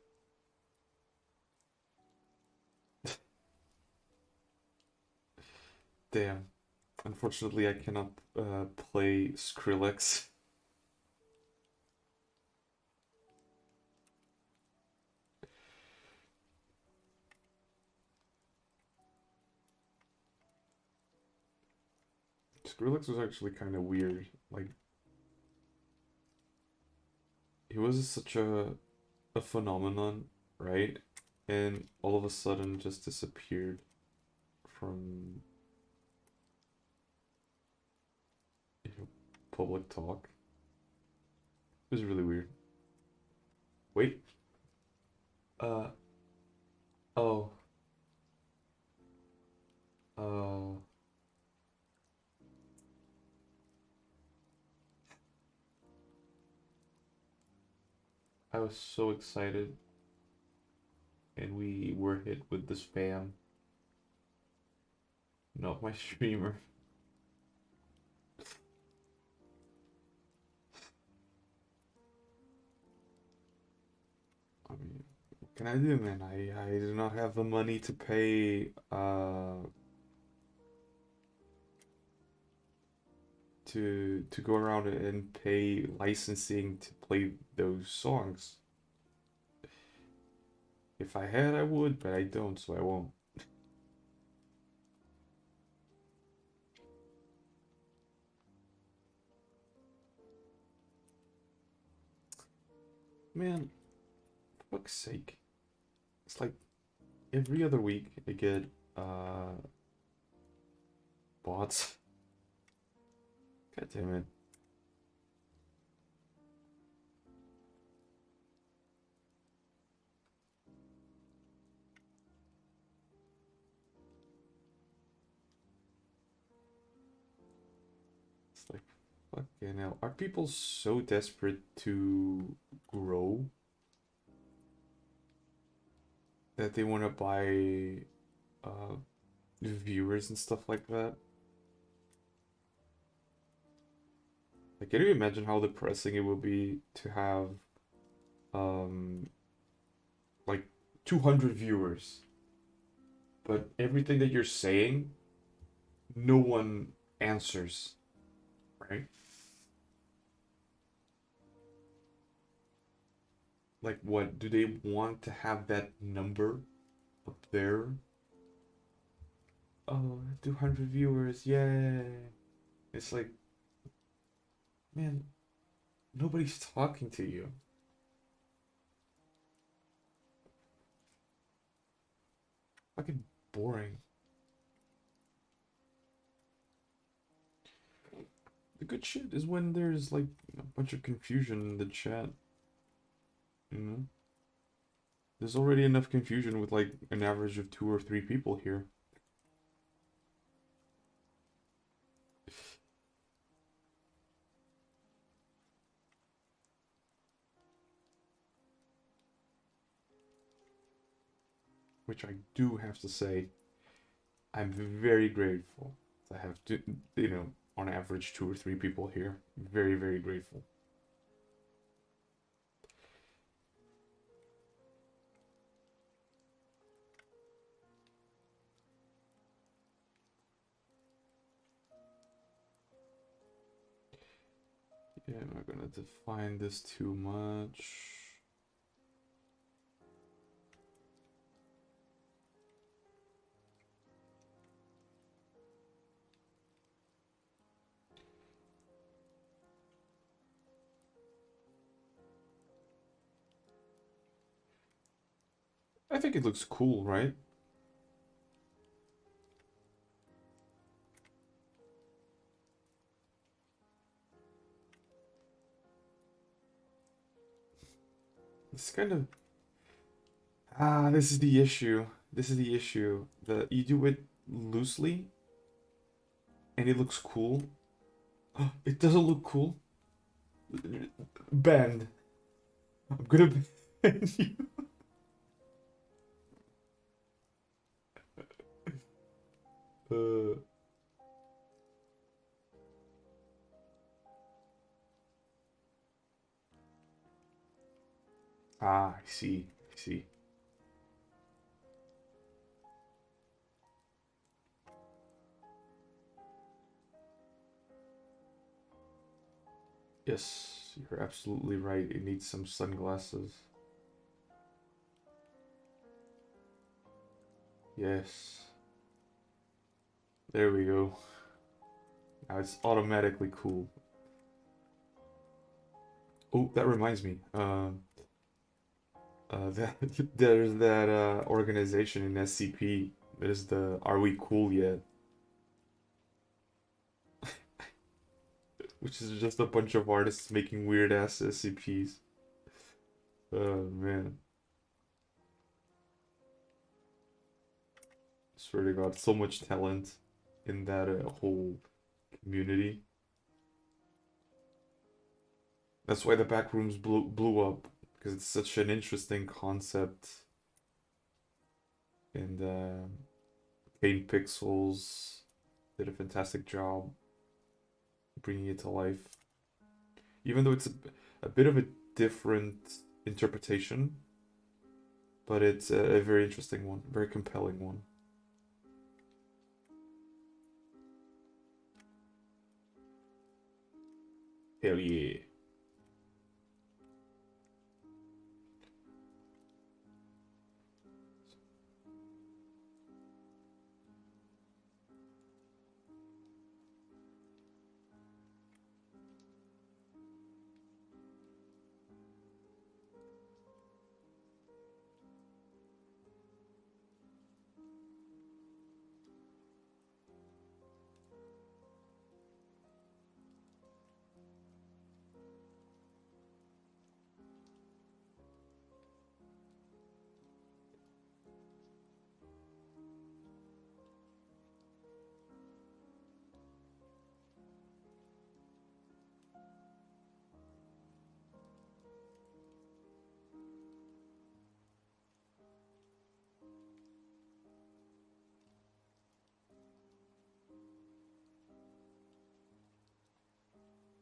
Damn. Unfortunately, I cannot play Skrillex. Skrillex was actually kind of weird. Like, he was such a phenomenon, right? And all of a sudden just disappeared from, you know, public talk. It was really weird. Wait. Uh. Oh. Uh. I was so excited, and we were hit with the spam. Not my streamer. I mean, what can I do, man? I do not have the money to pay to go around and pay licensing to play those songs. If I had, I would, but I don't, so I won't. Man, for fuck's sake. It's like every other week I get bots. God damn it. It's like fucking hell. Are people so desperate to grow that they want to buy uh viewers and stuff like that? Like, can you imagine how depressing it would be to have um like 200 viewers, but everything that you're saying, no one answers, right? Like, what do they want to have that number up there? Oh, 200 viewers, yay! It's like, man, nobody's talking to you. Fucking boring. The good shit is when there's like a bunch of confusion in the chat, you know? There's already enough confusion with like an average of 2 or 3 people here. Which I do have to say, I'm very grateful to have to, on average 2 or 3 people here. Very, very grateful. Yeah, I'm not gonna define this too much. I think it looks cool, right? It's kind of this is the issue. This is the issue. You do it loosely and it looks cool. It doesn't look cool. Bend. I'm gonna bend you. Uh, I see. I see. Yes, you're absolutely right. It needs some sunglasses. Yes. There we go. Now it's automatically cool. Oh, that reminds me. That there's that organization in SCP. There's the Are We Cool Yet? Which is just a bunch of artists making weird ass SCPs. Oh man. Swear to God, so much talent in that whole community. That's why the backrooms blew up because it's such an interesting concept. And Kane Pixels did a fantastic job bringing it to life. Even though it's a bit of a different interpretation, but it's a very interesting one, very compelling one. Hell yeah.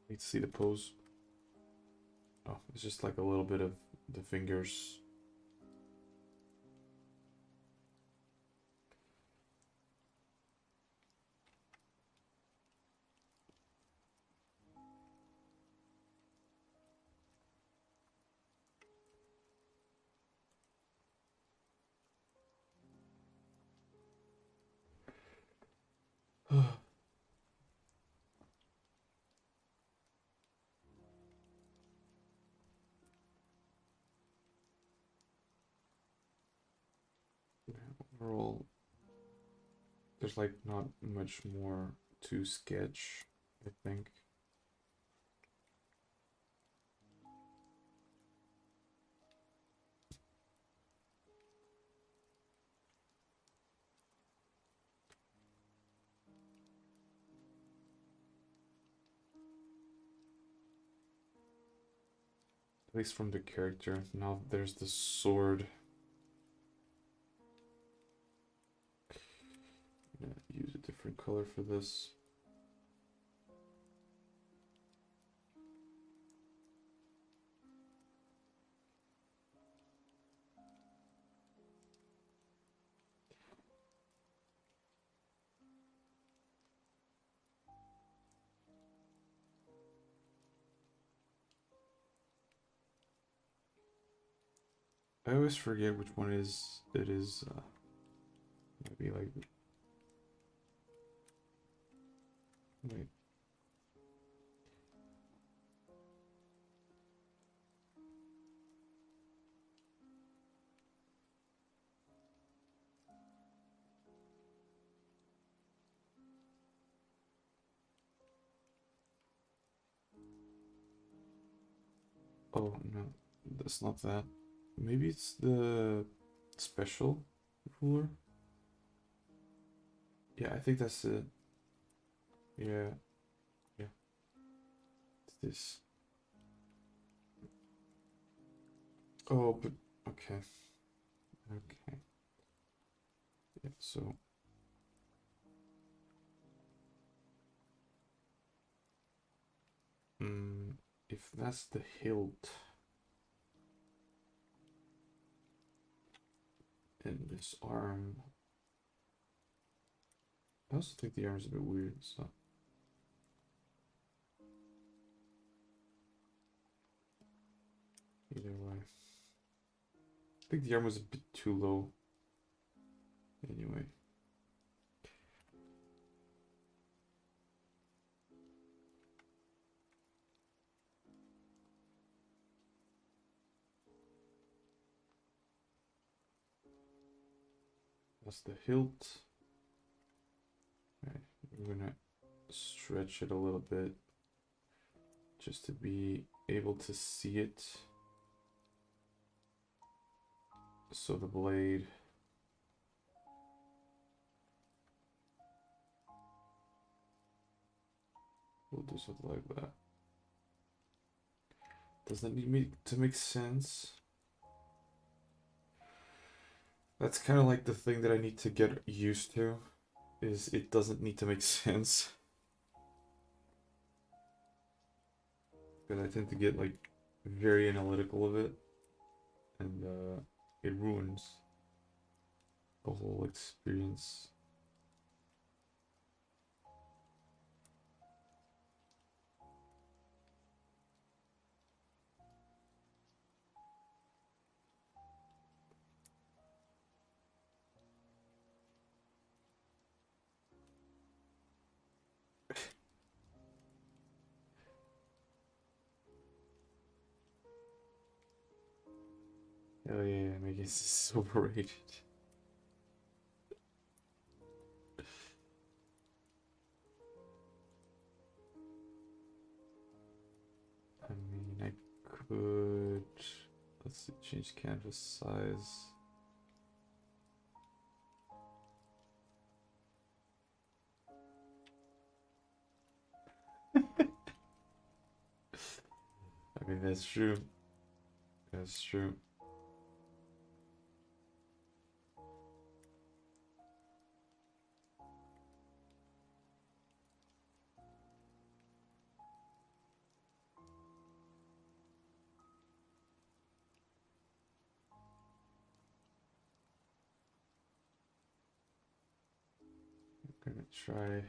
Need to see the pose. Oh, it's just like a little bit of the fingers. Overall, there's like not much more to sketch, I think. At least from the character. Now there's the sword. I'm gonna use a different color for this. I always forget which one it is. Maybe like. Wait. Oh no, that's not that. Maybe it's the special ruler. Yeah, I think that's it. Yeah, yeah. It's this. Oh, but okay, okay. Yeah, so if that's the hilt and this arm, I also think the arm's a bit weird. So either way, I think the arm was a bit too low. Anyway. That's the hilt. Right, we're gonna stretch it a little bit just to be able to see it. So the blade. We'll do something like that. Does that need me to make sense? That's kind of like the thing that I need to get used to, is it doesn't need to make sense. Because I tend to get like very analytical of it, and it ruins the whole experience. Oh yeah, I guess it's overrated. I mean, I could, let's see, change canvas size. I mean, that's true. That's true. I'm gonna try,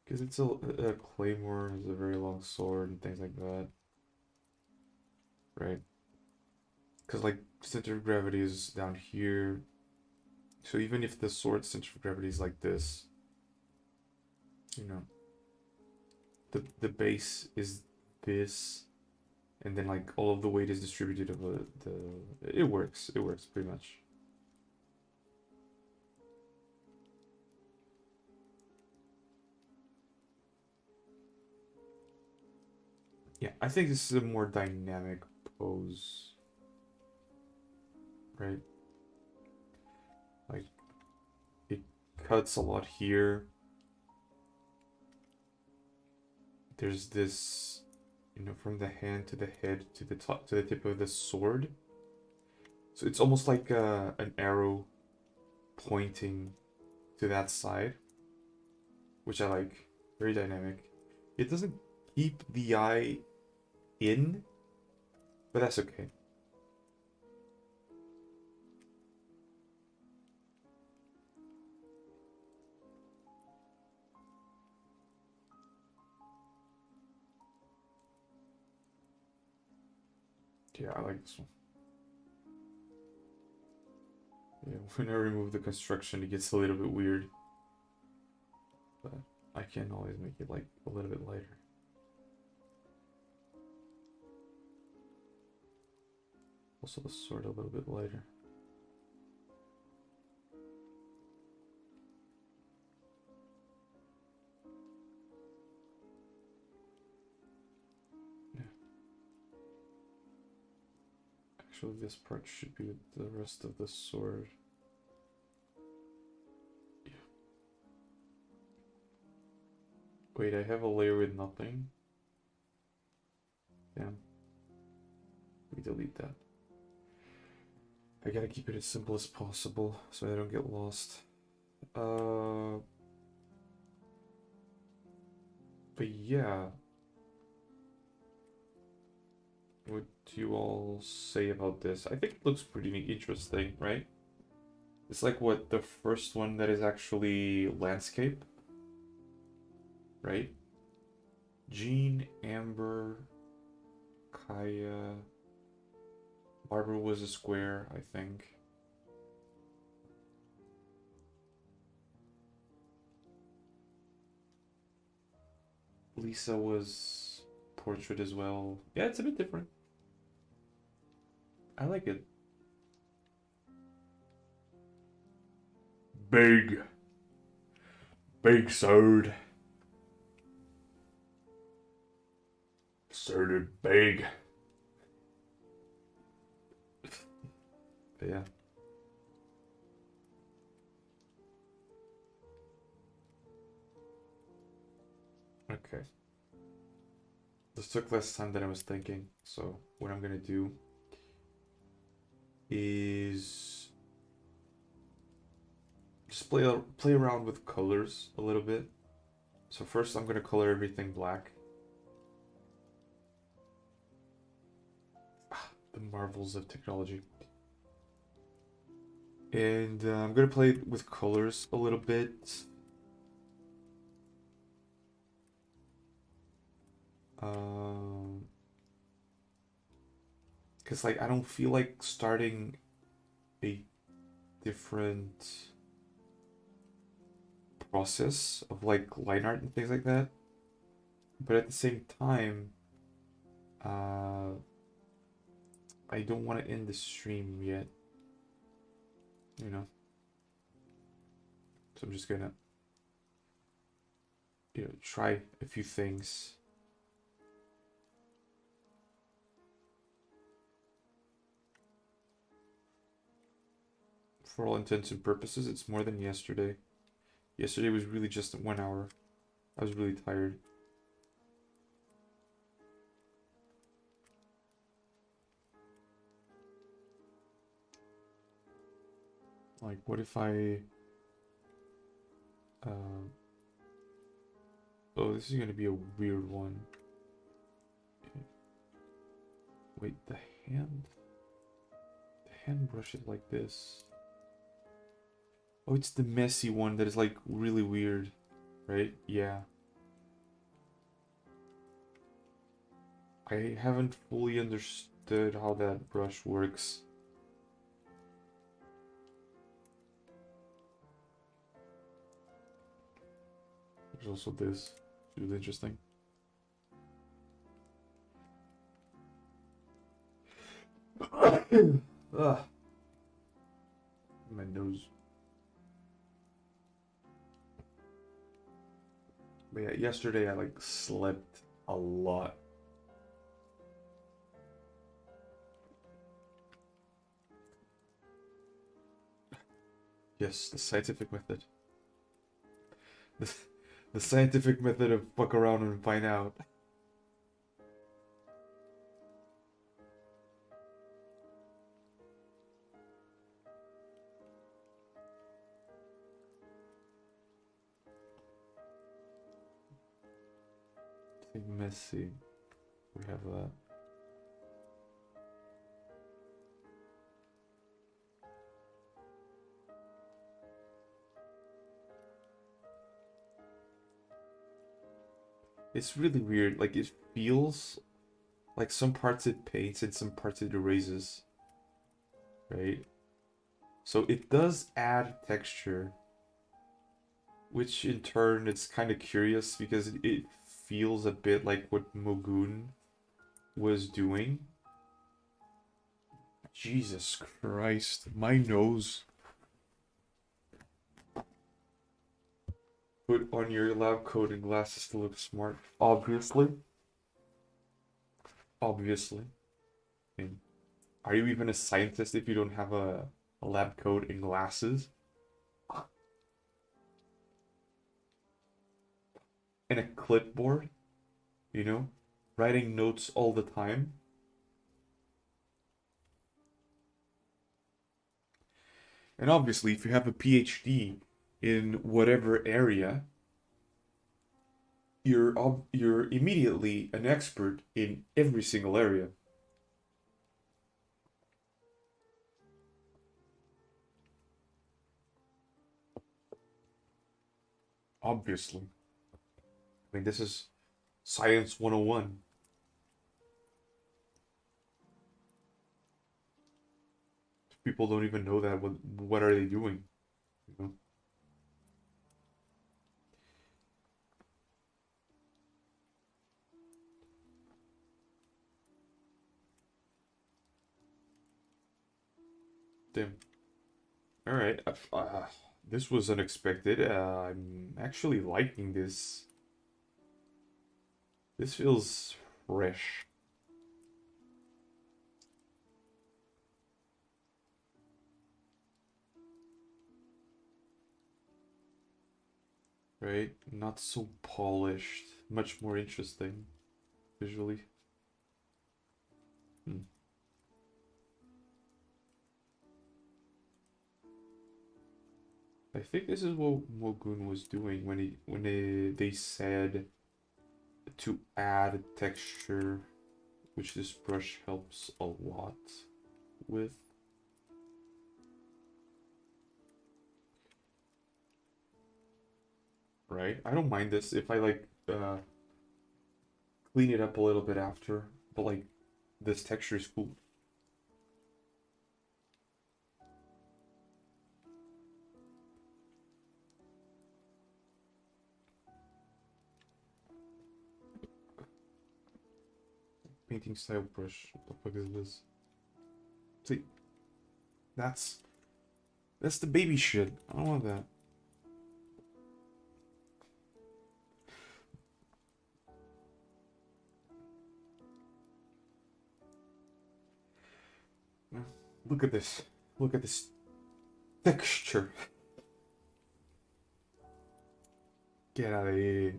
because it's a claymore is a very long sword and things like that, right? Because like center of gravity is down here, so even if the sword center of gravity is like this, you know, the base is this, and then like all of the weight is distributed over the. It works. It works pretty much. Yeah, I think this is a more dynamic pose, right? Like it cuts a lot here. There's this you know, from the hand to the head to the top to the tip of the sword. So it's almost like an arrow pointing to that side, which I like. Very dynamic. It doesn't keep the eye in, but that's okay. Yeah, I like this one. Yeah, when I remove the construction, it gets a little bit weird. But I can always make it like a little bit lighter. Also the sword a little bit lighter. Yeah. Actually, this part should be with the rest of the sword. Yeah. Wait, I have a layer with nothing. Damn. We delete that. I gotta keep it as simple as possible so I don't get lost. But yeah. What do you all say about this? I think it looks pretty interesting, right? It's like what the first one that is actually landscape, right? Jean, Amber, Kaya, Barbara was a square, I think. Lisa was portrait as well. Yeah, it's a bit different. I like it. Big. Big sword. Sworded big. But yeah. Okay. This took less time than I was thinking, so what I'm gonna do is just play around with colors a little bit. So first I'm gonna color everything black. The marvels of technology. And I'm gonna play with colors a little bit. Because like I don't feel like starting a different process of like line art and things like that. But at the same time, I don't want to end the stream yet. You know? So I'm just gonna, try a few things. For all intents and purposes, it's more than yesterday. Yesterday was really just 1 hour. I was really tired. Like, what if I... Oh, this is gonna be a weird one. Okay. Wait, the hand? The hand brush is like this. Oh, it's the messy one that is like really weird, right? Yeah. I haven't fully understood how that brush works. There's also this. It's really interesting. Ugh. My nose. But yeah, yesterday I like slept a lot. Yes, the scientific method. The, the scientific method of fuck around and find out. Messy. We have that. It's really weird. Like it feels like some parts it paints and some parts it erases, right? So it does add texture, which in turn it's kind of curious because it feels a bit like what Mogun was doing. Jesus Christ, my nose. Put on your lab coat and glasses to look smart. Obviously. Obviously. And are you even a scientist if you don't have a lab coat and glasses? And a clipboard? You know? Writing notes all the time? And obviously, if you have a PhD in whatever area, you're immediately an expert in every single area. Obviously. I mean, this is Science 101. People don't even know that. What are they doing? You know? Damn. All right. This was unexpected. I'm actually liking this. This feels fresh. Right? Not so polished. Much more interesting visually. Hmm. I think this is what Mogun was doing when they said to add texture, which this brush helps a lot with. Right? I don't mind this if I like clean it up a little bit after, but like this texture is cool. Painting style brush. What the fuck is this? See, that's that's the baby shit. I don't want that. Look at this. Look at this texture. Get out of here.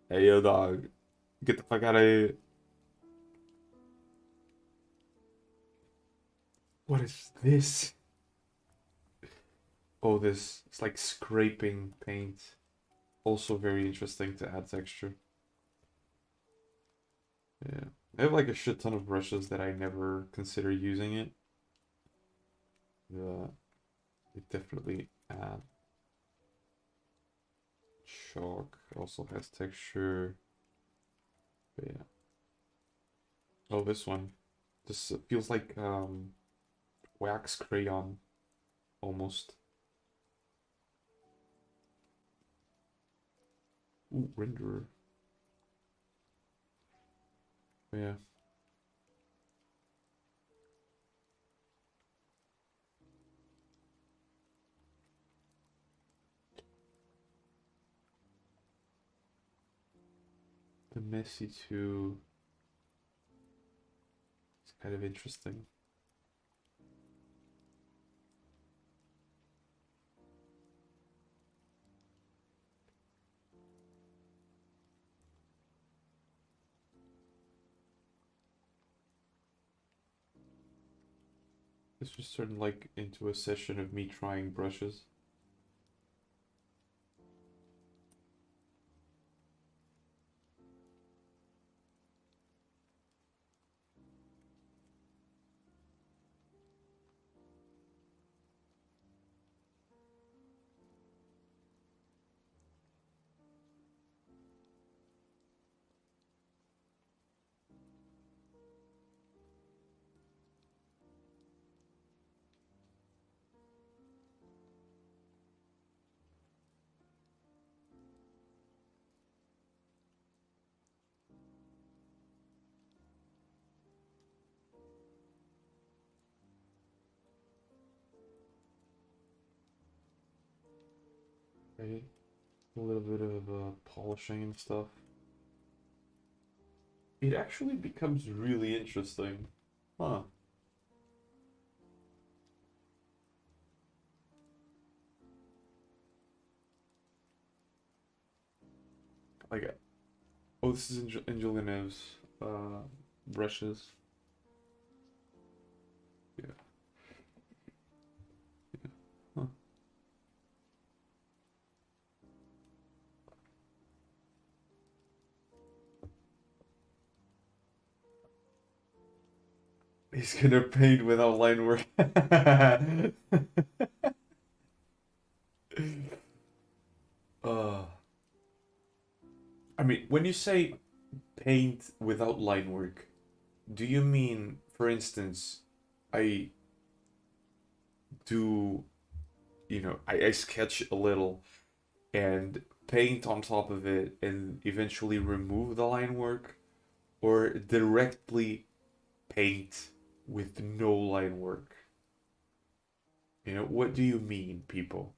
Hey, yo, dog. Get the fuck out of here. What is this? Oh, this. It's like scraping paint. Also very interesting to add texture. Yeah. I have like a shit ton of brushes that I never consider using it. Yeah. It definitely add. Chalk also has texture. But yeah. Oh, this one. This feels like wax crayon almost. Ooh, renderer. Yeah. The messy too. It's kind of interesting. This just turned like into a session of me trying brushes. Right? A little bit of polishing and stuff. It actually becomes really interesting. Huh. Like, oh, this is Angelina's brushes. Yeah. Yeah. Huh. He's gonna paint without line work. uh, I mean, when you say paint without line work, do you mean, for instance, I do, I sketch a little and paint on top of it and eventually remove the line work, or directly paint with no line work? What do you mean, people?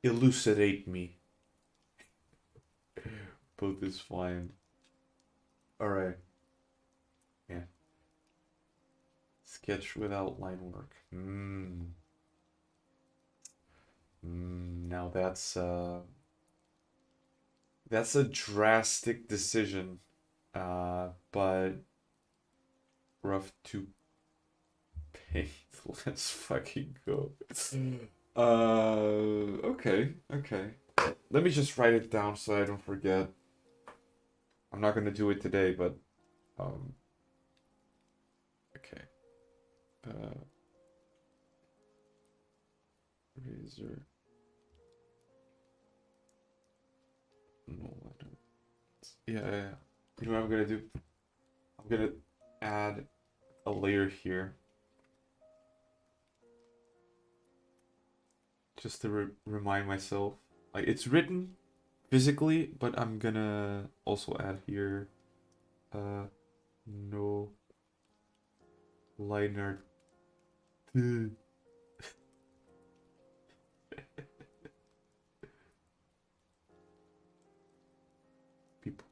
Elucidate me. Both is fine. Alright. Yeah. Sketch without line work. Now that's a drastic decision. But rough to paint. Let's fucking go. Okay, okay. Let me just write it down so I don't forget. I'm not gonna do it today, but um, okay. Uh, razor. No, I don't. Yeah, yeah, yeah. You know what I'm gonna do? I'm gonna add a layer here just to remind myself. Like, it's written physically, but I'm gonna also add here no liner. People.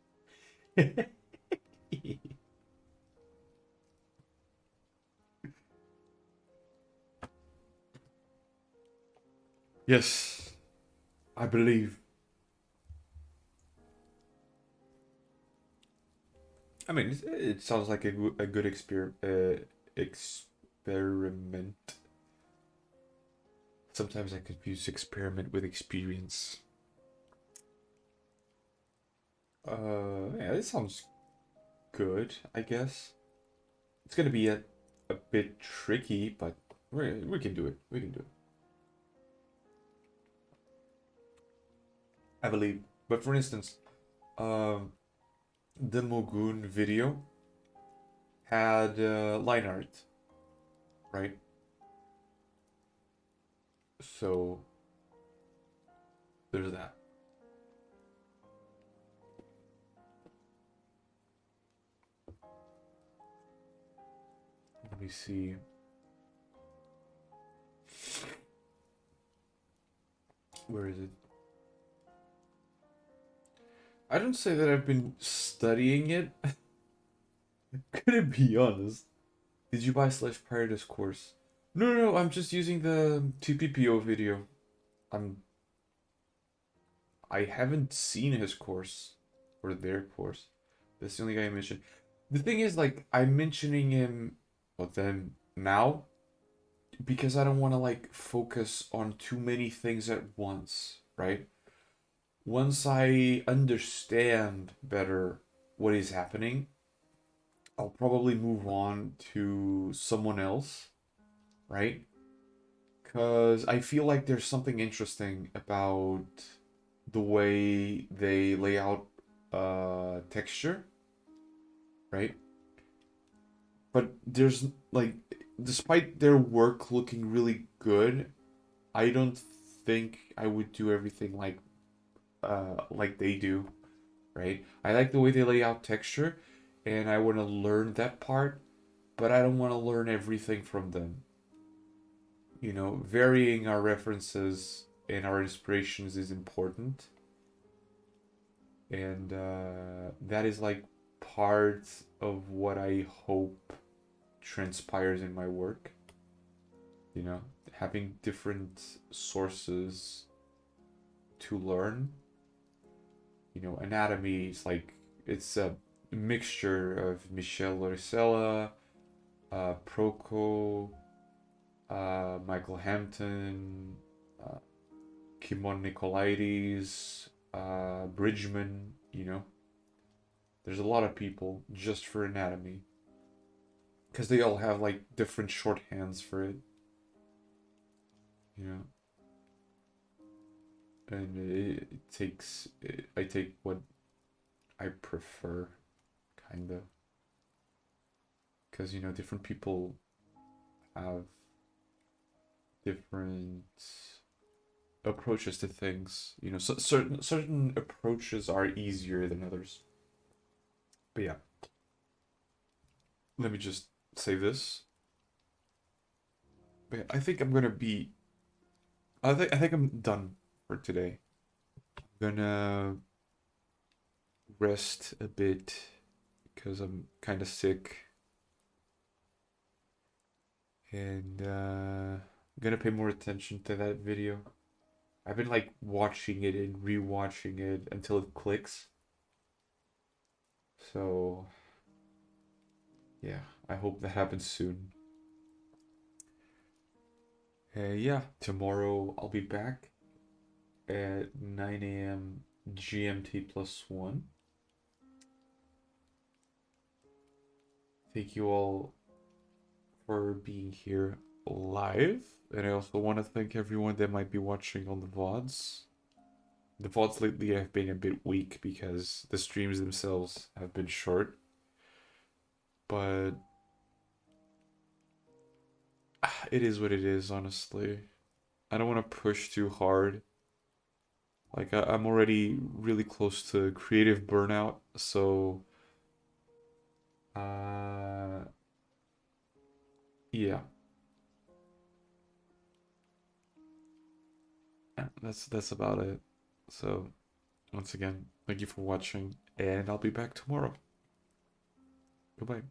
Yes, I believe. I mean, it sounds like a good experiment. Sometimes I confuse experiment with experience. Yeah, this sounds good, I guess. It's gonna be a bit tricky, but we can do it. We can do it. I believe. But for instance, um, the Mogoon video had line art, right? So there's that. Let me see. Where is it? I don't say that I've been studying it. Couldn't be honest. Did you buy Slash Paradise course? No, no, no, I'm just using the 2PPO video. I'm I haven't seen his course or their course. That's the only guy I mentioned. The thing is, like, I'm mentioning him, but then now because I don't want to like focus on too many things at once, right? Once I understand better what is happening, I'll probably move on to someone else, right? Because I feel like there's something interesting about the way they lay out texture, right? But there's like, despite their work looking really good, I don't think I would do everything like they do, right? I like the way they lay out texture, and I want to learn that part, but I don't want to learn everything from them. Varying our references and our inspirations is important, and that is like part of what I hope transpires in my work. You know, having different sources to learn. You know, anatomy is like it's a mixture of Michel Loricella, Proko, Michael Hampton, uh, Kimon Nicolaides, Bridgman. You know, there's a lot of people just for anatomy because they all have like different shorthands for it. You know, and it takes I take what I prefer, kind of, because you know different people have different approaches to things. You know, so certain approaches are easier than others. But yeah, let me just say this. But yeah, I think I'm gonna be. I think I'm done for today. I'm gonna rest a bit because I'm kind of sick, and gonna pay more attention to that video. I've been like watching it and rewatching it until it clicks. So yeah, I hope that happens soon. Yeah, tomorrow I'll be back at 9 a.m. GMT plus one. Thank you all for being here live. And I also want to thank everyone that might be watching on the VODs. The VODs lately have been a bit weak because the streams themselves have been short. But it is what it is, honestly. I don't want to push too hard. Like, I'm already really close to creative burnout, so uh, yeah, that's about it. So once again, thank you for watching, and I'll be back tomorrow. Goodbye.